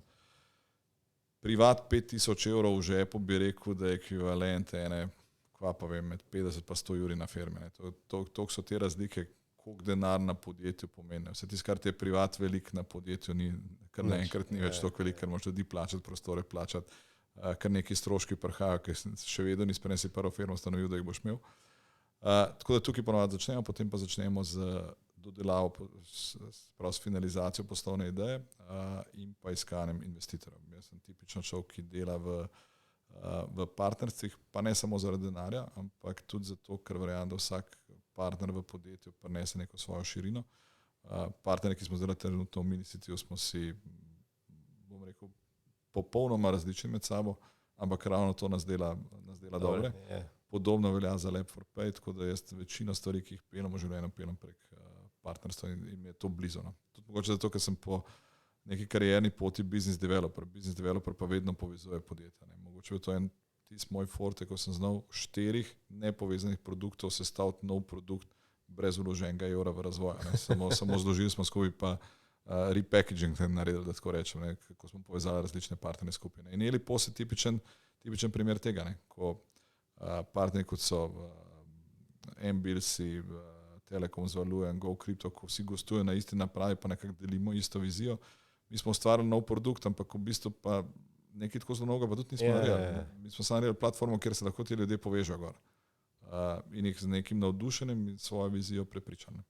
privat 5.000 evrov v žepu bi rekel, da je ekvivalent ene, kva pa vem, med 50 pa 100 juri na firmi. To so te razlike, koliko denar na podjetju pomeni. Vse tisto, kar ti je privat velik na podjetju, kar naenkrat ni več toliko velik, ker moraš ljudi plačati, prostore plačati, kar neki stroški prihajajo, ker še vedno nisi prenesi prvo firmo ustanovil, da jih boš imel. Tako da tukaj ponovadi začnemo, potem pa začnemo z dodelavo, s finalizacijo poslovne ideje in pa iskanjem investitorjev. Jaz sem tipično človek, ki dela v partnerstvih, pa ne samo zaradi denarja, ampak tudi zato, ker verjamem, da vsak partner v podjetju prinese neko svojo širino. Partnerji, ki smo zdaj trenutno v Minicity, smo si, bom rekel, popolnoma različni med sabo, ampak ravno to nas dela dobre. Podobno velja za Lab4Pay, tako da jaz večino stvari, ki jih peljem v življenju, peljem prek partnerstva in mi je to blizu. No. Tudi mogoče zato, ker sem po neki karierni poti business developer. Business developer pa vedno povezuje podjetja. Ne. Mogoče je to en tisti moj forte, ko sem znal 4 nepovezanih produktov sestaviti nov produkt brez vloženega evra v razvoj. Samo zložili smo skupaj pa repackaging naredili, da tako rečem, ne, ko smo povezali različne partnerne skupine. In Elipost je tipičen primer tega, ne, ko partnerji kot so Mbilsi, Telekom z Valujem, GoCrypto, ko vsi gostujejo na isti napravi, pa nekako delimo isto vizijo. Mi smo ustvarili nov produkt, ampak v bistvu pa nekaj tako zelo mnogo, pa tudi nismo naredili. Mi smo samo naredili platformo, kjer se lahko ti ljudje povežejo gor. In jih z nekim navdušenjem in svojo vizijo prepričani.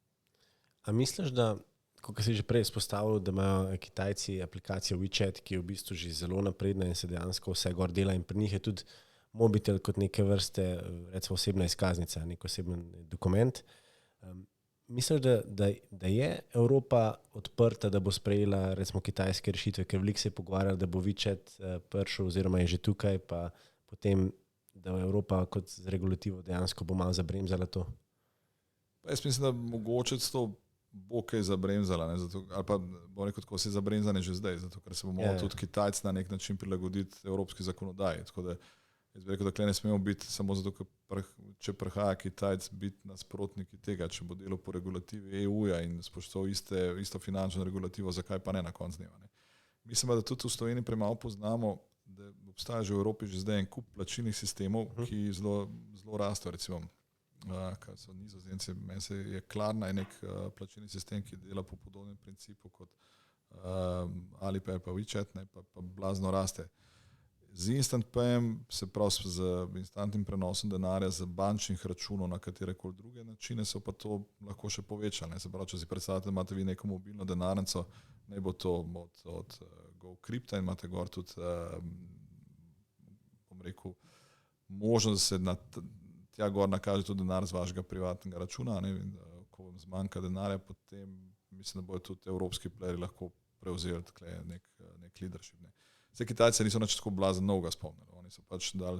A misliš, da, kot si že prej izpostavil, da imajo Kitajci aplikacijo WeChat, ki je v bistvu že zelo napredna in se dejansko vse gor dela in pri njih je tudi mobitel kot neke vrste, recimo osebna izkaznica, nek oseben dokument. Misliš, da je Evropa odprta, da bo sprejela recimo kitajske rešitve, ker veliko se je pogovarjalo, da bo WeChat prišel oziroma je že tukaj, pa potem, da Evropa kot z regulativo dejansko bo malo zabremzala to? Jaz mislim, da mogoče to bo kaj zabremzala, ne, zato, ali pa bo rekel, tako se je zabremzane že zdaj, zato ker se bomo tudi Kitajci na nek način prilagoditi evropski zakonodaji. Tako da jaz bi rekel, da ne smemo biti samo zato, ker če prihaja Kitajc biti nasprotniki tega, če bo delal po regulativi EU-ja in spoštoval isto finančno regulativo, zakaj pa ne na koncu dneva. Ne. Mislim, da tudi v Sloveniji premalo poznamo, da obstaja že v Evropi že zdaj en kup plačilnih sistemov, ki zelo rastejo, recimo, kaj so Nizozemci, meni se je Klarna je nek plačilni sistem, ki dela po podobnem principu kot Alipay pa WeChat, ne, pa blazno raste. Z Instant Payem, se pravi z instantnim prenosom denarja z bančnih računov na katerekoli druge načine, so pa to lahko še povečali. Se pravi, če si predstavljate, da imate vi neko mobilno denarnico, naj bo to od GoCrypta in imate gor tudi, bom rekel, možnost, da se tja gor nakaže tudi denar z vašega privatnega računa, ne, in ko vam zmanjka denarja, potem mislim, da bojo tudi evropski playeri lahko prevzeli nek leadership. Ne. Vse Kitajce niso nič tako blazno novega spomnili. Oni so pač dali,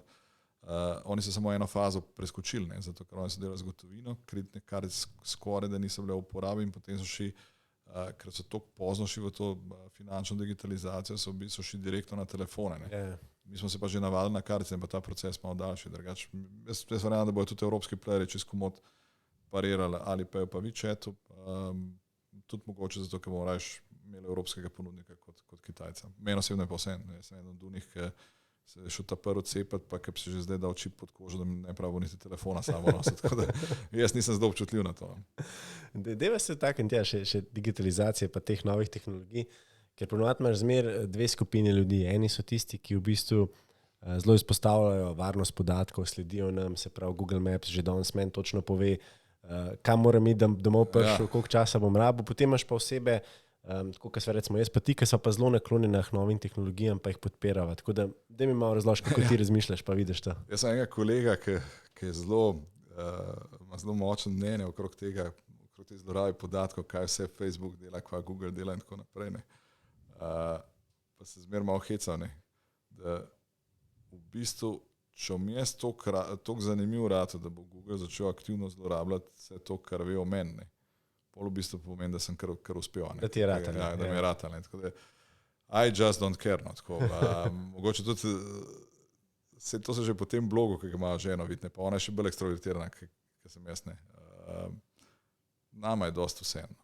oni so samo eno fazo preskočili, ne, zato ker oni so delali z gotovino, kreditne karte skoraj da niso bile v uporabi in potem so šli, ker so tako pozno šli v to finančno digitalizacijo, so v bistvu šli direktno na telefone. Ne. Mi smo se pa že navadili na kartice in pa ta proces malo daljši. Drugač, jaz verjamem, da bojo tudi evropski playeri čez komod parirali Alipay pa WeChatu, tudi mogoče zato, ker bomo raje imeli evropskega ponudnika kot Kitajca. Meni osebno je pa vseeno. Jaz sem eden od njih, ki se je šel ta prvi cepati, pa ki bi se že zdaj dal čip pod kožo, da mi ne pravo niti telefona samo nositi. Tako da jaz nisem zelo občutljiv na to. Deva se takrat še digitalizacije pa teh novih tehnologij, ker ponovadi imaš zmer dve skupini ljudi. Eni so tisti, ki v bistvu zelo izpostavljajo varnost podatkov, sledijo nam, se pravi Google Maps že danes meni točno pove, kam moram iti, da domov prišel, koliko časa bom rabil. Potem imaš pa osebe, tako kot sva recimo jaz pa ti, ki so pa zelo naklonjeni novim tehnologijam, pa jih podpirava. Tako da mi malo razloži, kako ti razmišljaš, pa vidiš to. Jaz sem enega kolega, ki je ima zelo močno mnenje okrog tega, okrog te zlorabe podatkov, kaj vse Facebook dela, kaj Google dela in tako naprej. Ne. Pa se zmer malo hecal, ne. Da v bistvu, če mi je toliko zanimiv rad, da bo Google začel aktivno zlorabljati vse to, kar ve o meni, ne. Pol v bistvu pomeni, da sem kar uspel. Ne. Da ti je rad. Da mi je rad. Tako da I just don't care. No, tako, mogoče tudi, to se že po tem blogu, ki ga ima ženo, vidne, pa ona je še bolj ekstrovertirana, ki sem jaz, ne. Nama je dosti vseeno.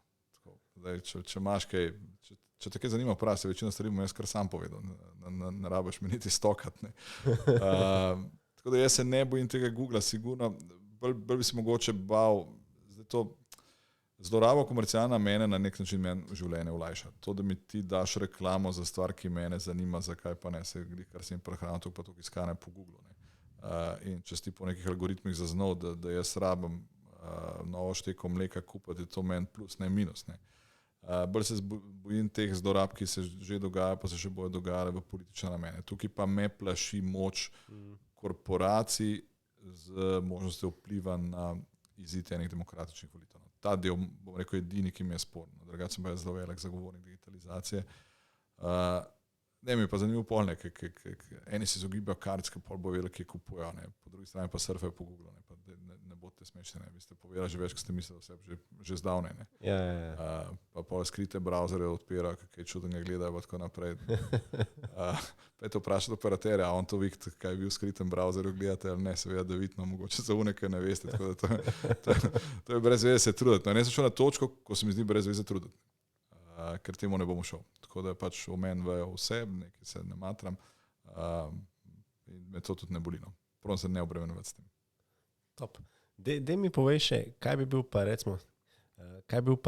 Zdaj, če imaš kaj, če te kaj zanima, pravi se, večino stvari bom jaz kar sam povedal, ne rabiš mi niti stokati. Tako da jaz se ne bojim tega Googla, sigurno, bolj bi se mogoče bal, zdaj to zlorabo komercialna mene na nek način meni življenje olajša. To, da mi ti daš reklamo za stvar, ki mene zanima, zakaj pa ne, se glih, kar sem prehranil, to pa tukaj iskane po Googlu. Ne. In če si po nekih algoritmih zaznal, da jaz rabim novo šteko mleka kupiti, je to meni plus, ne minus. Ne. Bolj se bojim teh zlorab, ki se že dogajajo, pa se še bojo dogajale v politične namene. Tukaj pa me plaši moč korporacij z možnostjo vpliva na izid enih demokratičnih volitev. ta del, bom rekel, edini, ki mi je sporno. Drugače sem pa zelo velik zagovornik digitalizacije. Ne, mi je pa zanimivo polne, eni se izogibajo kartic, ki pol bo vedel, kje kupujejo, ne. Po drugi strani pa surfajo po Google, ne, pa ne boste smešni, ne. Vi ste povedali že več, ko ste mislili vse že zdavne, ne. Ja. Pa pol skrite browserje odpira, kaj čudenega gledajo, pa tako naprej. Pa je to vprašati operaterja, a on to vidi, kaj je bil v skritem browserju, gledate ali ne, seveda, da vidno, mogoče za uneke ne veste, tako da to je brez veze se truditi. No, ne sem šel na točko, ko se mi zdi brez veze truditi. Ker temu ne bom šel. Tako da pač v meni vejo vse, nekaj se ne matram in me to tudi ne boli. No. Prosim se ne obremenjevati s tem. Top. Dej mi povej še, kaj bi bil pa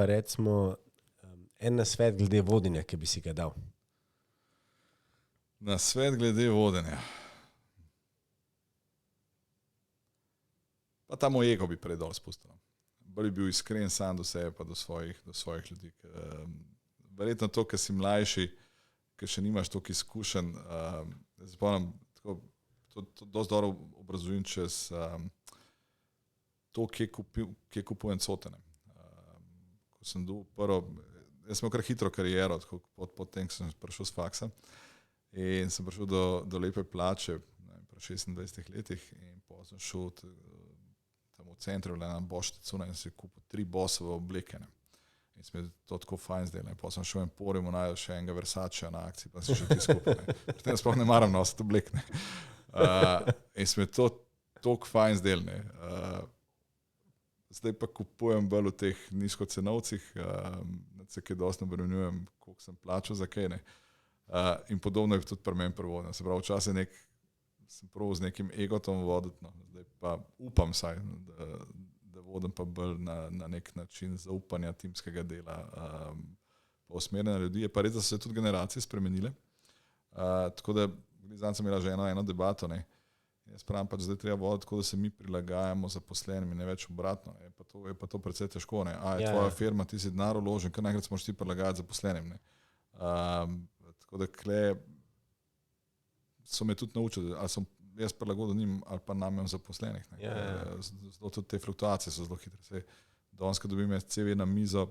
recimo en nasvet glede vodenja, ki bi si ga dal? Nasvet glede vodenja. Pa ta moj ego bi prej dol spustil. Bolj bi bil iskren sam do sebe pa do svojih ljudi. Verjetno to, ker si mlajši, ker še nimaš toliko izkušenj, spomnim, to dosti dobro obrazujem čez to, kje kupujem cotene. Ko sem dobil prvo, jaz sem imel kar hitro kariero, pod tem, ko sem prišel s faksa in sem prišel do lepe plače pri 26 letih in potem sem šel tam v centru, na Boštecuna in si kupil 3 Bossove obleke. In sem je to tako fajn zdaj. Potem sem šel v Emporium, najdel še enega Versača na akciji, pa sem še ti skupaj. Pri tem sploh ne maram nositi oblek. In sem je to toliko fajn zdaj. Zdaj pa kupujem bolj v teh nizkocenovcih, se kaj dosti obremenjujem, koliko sem plačal za kaj. In podobno je tudi pri meni prvo. Se pravi, včasih sem prav z nekim egotom voditi, no. Zdaj pa upam saj, da vodim pa bolj na nek način zaupanja timskega dela, pa usmerjanja ljudi. Je pa res, da so se tudi generacije spremenile. Tako da, zdaj sem imela že eno debato, ne. Jaz pravim pač, zdaj treba voditi tako, da se mi prilagajamo zaposlenim in ne več obratno. Je pa to precej težko, ne. Je tvoja firma, ti si denar vložen, kar naenkrat se moraš ti prilagajati zaposlenim, ne. Tako da kle so me tudi naučili, ali sem jaz prilagodil njim ali pa nam zaposlenih. Zato tudi te fluktuacije so zelo hitre. Danes, ko dobim jaz CV na mizo,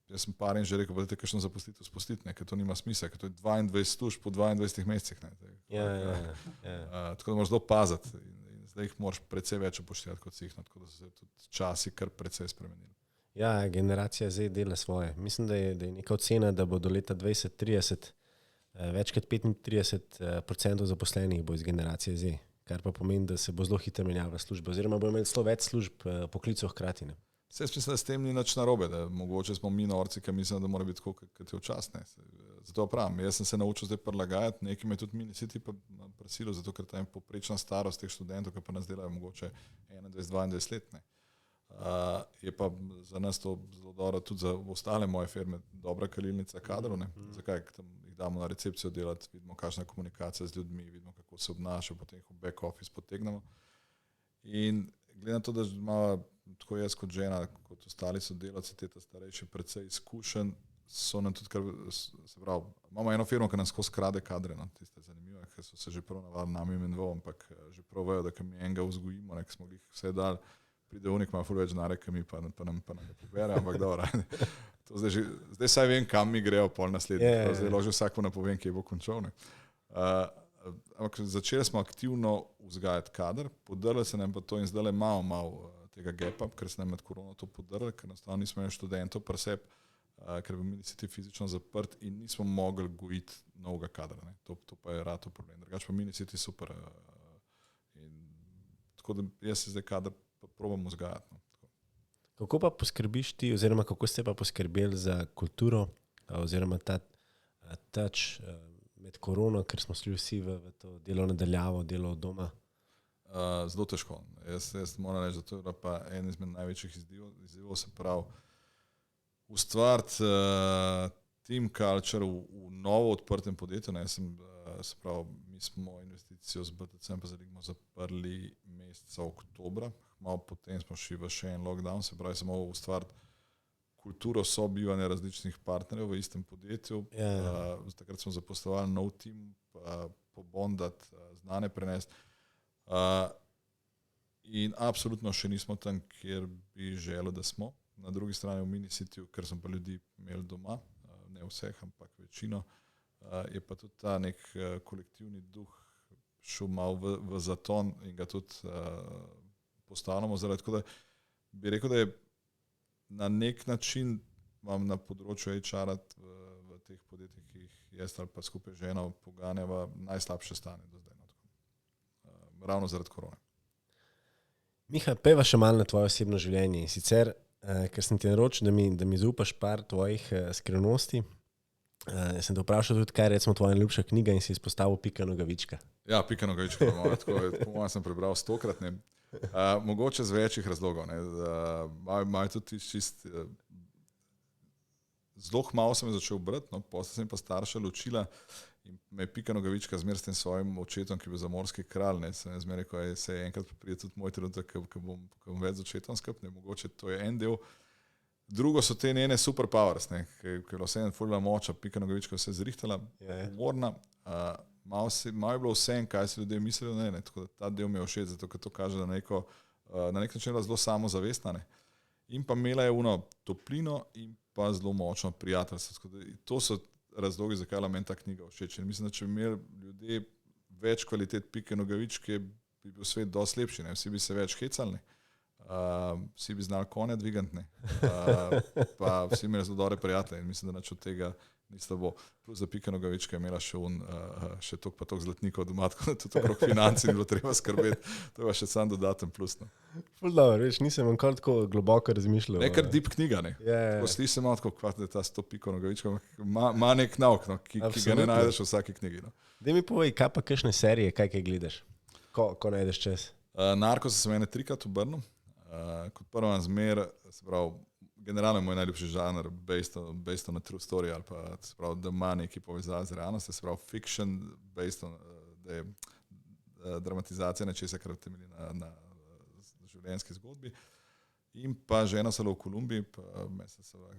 jaz sem par in že rekel, da te kakšno zaposlitev spustiti, ker to nima smisla, ker to je 22 služb po 22 mesecih. Tako da moraš zelo paziti in zdaj jih moraš precej več upoštevati kot si jih, tako da so se tudi časi kar precej spremenili. Ja, generacija zdaj dela svoje. Mislim, da je neka ocena, da bo do leta 2030 več kot 35% zaposlenih bo iz generacije Z, kar pa pomeni, da se bo zelo hitro menjala služba, oziroma bo imeli zelo več služb poklicov hkrati. Ne? Jaz mislim, da s tem ni nič narobe, da mogoče smo mi norci, ki mislim, da mora biti tako, kot je včasih. Zato pravim, jaz sem se naučil zdaj prilagajati, nekaj me tudi Minicity pa prisilo, zato ker ta poprečna starost teh študentov, ki pa nas delajo mogoče 21-22 let, ne. Je pa za nas to zelo dobro, tudi za ostale moje firme, dobra kalilnica kadrov, ne. Zakaj jih damo na recepcijo delati, vidimo, kakšna je komunikacija z ljudmi, vidimo, kako se obnašajo, potem jih v back office potegnemo. In glede na to, da imamo tako jaz kot žena, kot ostali sodelavci, te starejši precej izkušenj, so nam tudi, se pravi, imamo eno firmo, ki nam skozi krade kadre, no, tiste zanimive, ki so se že prav navadili nami imenoval, ampak že prav vejo, da mi enega vzgojimo, nek smo jih vse dali, pride unik, ima ful več denarja, ki mi pa nam ne pobere, ampak dobro. Zdaj saj vem, kam mi grejo pol naslednji, zdaj ložil vsako napovem, kje bo končal. Ampak začeli smo aktivno vzgajati kader, podrli se nam pa to in zdaj malo tega gapa, ker se nam med korono to podrli, ker enostavno nismo imeli študentov preseb, ker bi imeli Minicity fizično zaprt in nismo mogli gojiti novega kadra. Ne. To pa je rato problem. Drugače pa Minicity super. Tako da jaz se zdaj kader probam vzgajati. No. Kako pa poskrbiš ti, oziroma kako ste pa poskrbeli za kulturo, oziroma ta touch med korono, ker smo šli vsi v to delo nadaljavo, delo od doma? Zelo težko. Jaz moram reči, da to je pa en izmed največjih izzivov, se pravi, ustvariti team culture v novo odprtem podjetju. Se pravi, mi smo investicijo z BTC-em pa zaligmo zaprli meseca oktobra, malo potem smo šli v še en lockdown, se pravi, smo ustvariti kulturo sobivanja različnih partnerjev v istem podjetju. Takrat smo zaposlovali nov tim, pobondati, znane prenesti. In absolutno še nismo tam, kjer bi želeli, da smo. Na drugi strani v Minicity, ker sem pa ljudi imel doma, ne vseh, ampak večino, je pa tudi ta nek kolektivni duh šel malo v zaton in ga tudi postavljamo zaradi. Tako da bi rekel, da je na nek način vam na področju HR-a v teh podjetjih, ki jih jaz ali pa skupaj z ženo poganjava, najslabše stanje do zdaj. Ravno zaradi korone. Miha, peva še malo na tvoje osebno življenje. Sicer, ker sem ti naročil, da mi zaupaš par tvojih skrivnosti, sem te vprašal tudi, kaj je recimo tvoja najljubša knjiga in si izpostavil Pika Nogavička. Ja, Pika Nogavička, po mojem sem prebral 100-krat. Mogoče z večjih razlogov. Imajo tudi čist... Zelo malo sem začel brati, potem sem pa starša ločila in me je Pika Nogavička zmer s tem svojim očetom, ki je bil zamorski kralj. Sem zmer rekel, da se enkrat pride tudi moj trenutek, ko bom več z očetom skupaj. Mogoče to je en del. Drugo so te njene superpowers, ki je bilo vse en fulna moča, Pika Nogavička vse zrihtala, humorna. Malo je bilo vse, kaj si ljudje mislijo, ne. Tako da ta del mi je všeč, zato ker to kaže na nek način zelo samozavestna. In pa imela je toplino in pa zelo močno prijateljstvo. To so razlogi, zakaj je meni ta knjiga všeč. In mislim, da če bi imeli ljudje več kvalitet Pike Nogavičke, bi bil svet dosti lepši. Vsi bi se več hecali. Vsi bi znali konja dvigati, pa vsi imeli zelo dobre prijatelje in mislim, da nič od tega ni slabo. Plus za Pika Nogavička je imela še toliko pa toliko zlatnikov doma, tako da tudi okrog financ ni bilo treba skrbeti. To je pa še sam dodaten plus. Ful dobro, veš, nisem kar tako globoko razmišljal. Nekar deep knjiga, ne. Sliši se malo tako, da je ta 100 Piko Nogavička, ima nek nauk, ki ga ne najdeš v vsaki knjigi. Daj mi povej, kaj pa kakšne serije, kaj gledaš, ko najdeš čas? Narko sem ene 3-krat obrnil. Kot prvo zmer, se pravi, generalno je moj najljubši žanr based on a true story ali pa se pravi, da ima neki povezave z realnostjo, se pravi fiction based on, da je dramatizacija nečesa, kar temelji na življenjski zgodbi. In pa Žena selo v Kolumbiji,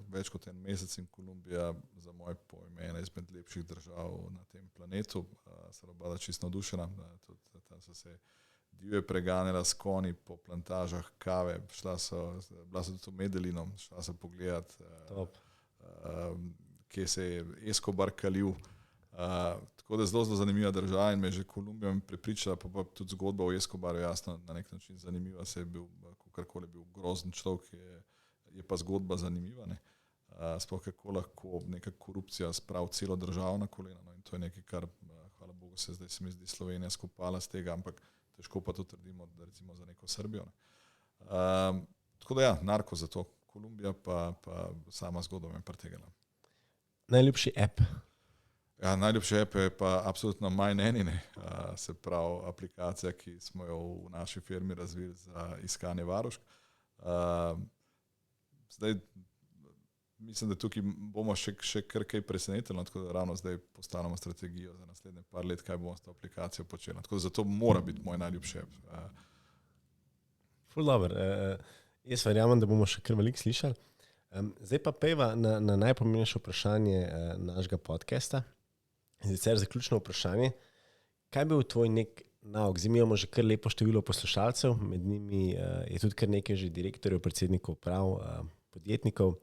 več kot en mesec in Kolumbija za moje pojme ena izmed lepših držav na tem planetu. Se obada čisto navdušena, tudi tam so se divje preganjala s konji po plantažah kave, bila so tudi v Medellinu, šla so pogledat, kje se je Escobar kalil. Tako da zelo zanimiva država in me že Kolumbija prepričala, pa tudi zgodba o Escobaru, jasno, na nek način zanimiva, se je bil, kakorkoli bil grozen človek, je pa zgodba zanimiva. Sploh kako lahko neka korupcija spravi celo državo na kolena. In to je nekaj, kar, hvala Bogu, zdaj se mi zdi Slovenija skopala z tega, ampak težko pa to trdimo, da recimo za neko Srbijo. Tako da ja, Narko za to, Kolumbija pa sama zgodba me pretegala. Najljubši app? Ja, najljubši app je pa absolutno MyNanny, se pravi aplikacija, ki smo jo v naši firmi razvili za iskanje varušk. Zdaj, mislim, da tukaj bomo še kar kaj presenetili, tako da ravno zdaj postavljamo strategijo za naslednje par let, kaj bomo s to aplikacijo počeli. Tako da zato mora biti moj najljubši app. Ful dobro. Jaz verjamem, da bomo še kar veliko slišali. Zdaj pa pejva na najpomembnejše vprašanje našega podcasta. Sicer zaključno vprašanje. Kaj bi bil tvoj nek nauk? Zdaj imamo že kar lepo število poslušalcev, med njimi je tudi kar nekaj že direktorjev, predsednikov uprav, podjetnikov.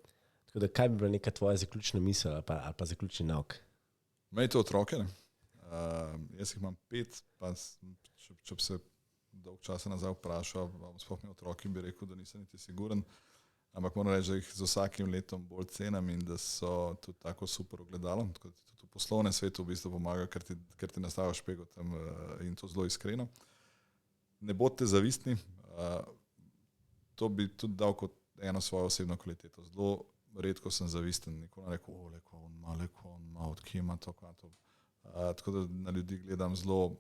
Tako da kaj bi bila neka tvoja zaključna misel ali pa zaključni nauk? Imejte otroke. Jaz jih imam 5, pa če bi se dolg časa nazaj vprašal, sploh mi otroki bi rekel, da nisem niti siguren, ampak moram reči, da jih z vsakim letom bolj cenim in da so tudi tako super ogledalo. Tako da tudi v poslovnem svetu v bistvu pomaga, ker ti nastavijo špego tam in to zelo iskreno. Ne bodite zavistni, to bi tudi dal kot eno svojo osebno kvaliteto. Zelo redko sem zavisten, nikoli ne rekel, leko on ima, odkje ima to, kaj to. Tako da na ljudi gledam zelo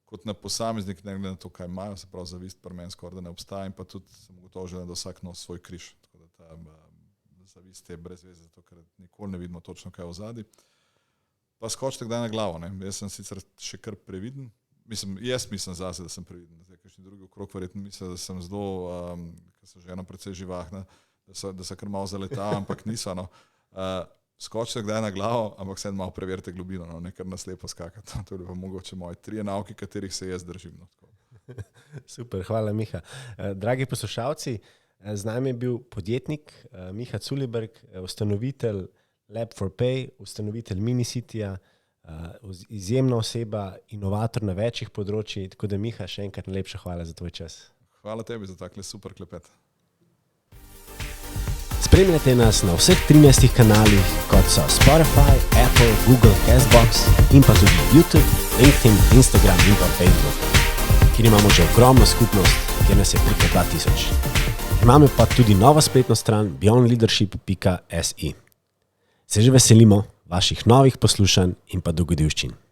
kot na posameznik, ne glede na to, kaj imajo, se pravi zavist pri meni skoraj da ne obstaja in pa tudi sem gotovo želel, da vsak nosi svoj križ. Tako da ta zavist je brez veze, zato ker nikoli ne vidimo točno, kaj je v zadnji. Pa skočite kdaj na glavo. Jaz sem sicer še kar previden. Jaz mislim zase, da sem previden. Zdaj, kakšni drugi okrog verjetno mislijo, da sem zelo, ker so žena precej živahna, da se kar malo zaleta, ampak niso. Skočite kdaj na glavo, ampak se malo preverite globino, ne kar naslepo skakati. To je pa mogoče moje 3 nauki, katerih se jaz držim. Super, hvala Miha. Dragi poslušalci, z nami je bil podjetnik Miha Culiberg, ustanovitelj Lab4Pay, ustanovitelj Minicity-ja, izjemna oseba, inovator na večjih področjih, tako da Miha, še enkrat najlepša hvala za tvoj čas. Hvala tebi za takle super klepet. Spremljate nas na vseh 13 kanalih, kot so Spotify, Apple, Google, Castbox in pa tudi YouTube, LinkedIn, Instagram in pa Facebook, kjer imamo že ogromno skupnost, kjer nas je preko 2000. Imamo pa tudi novo spletno stran beyondleadership.si. Se že veselimo vaših novih poslušanj in pa dogodivščin.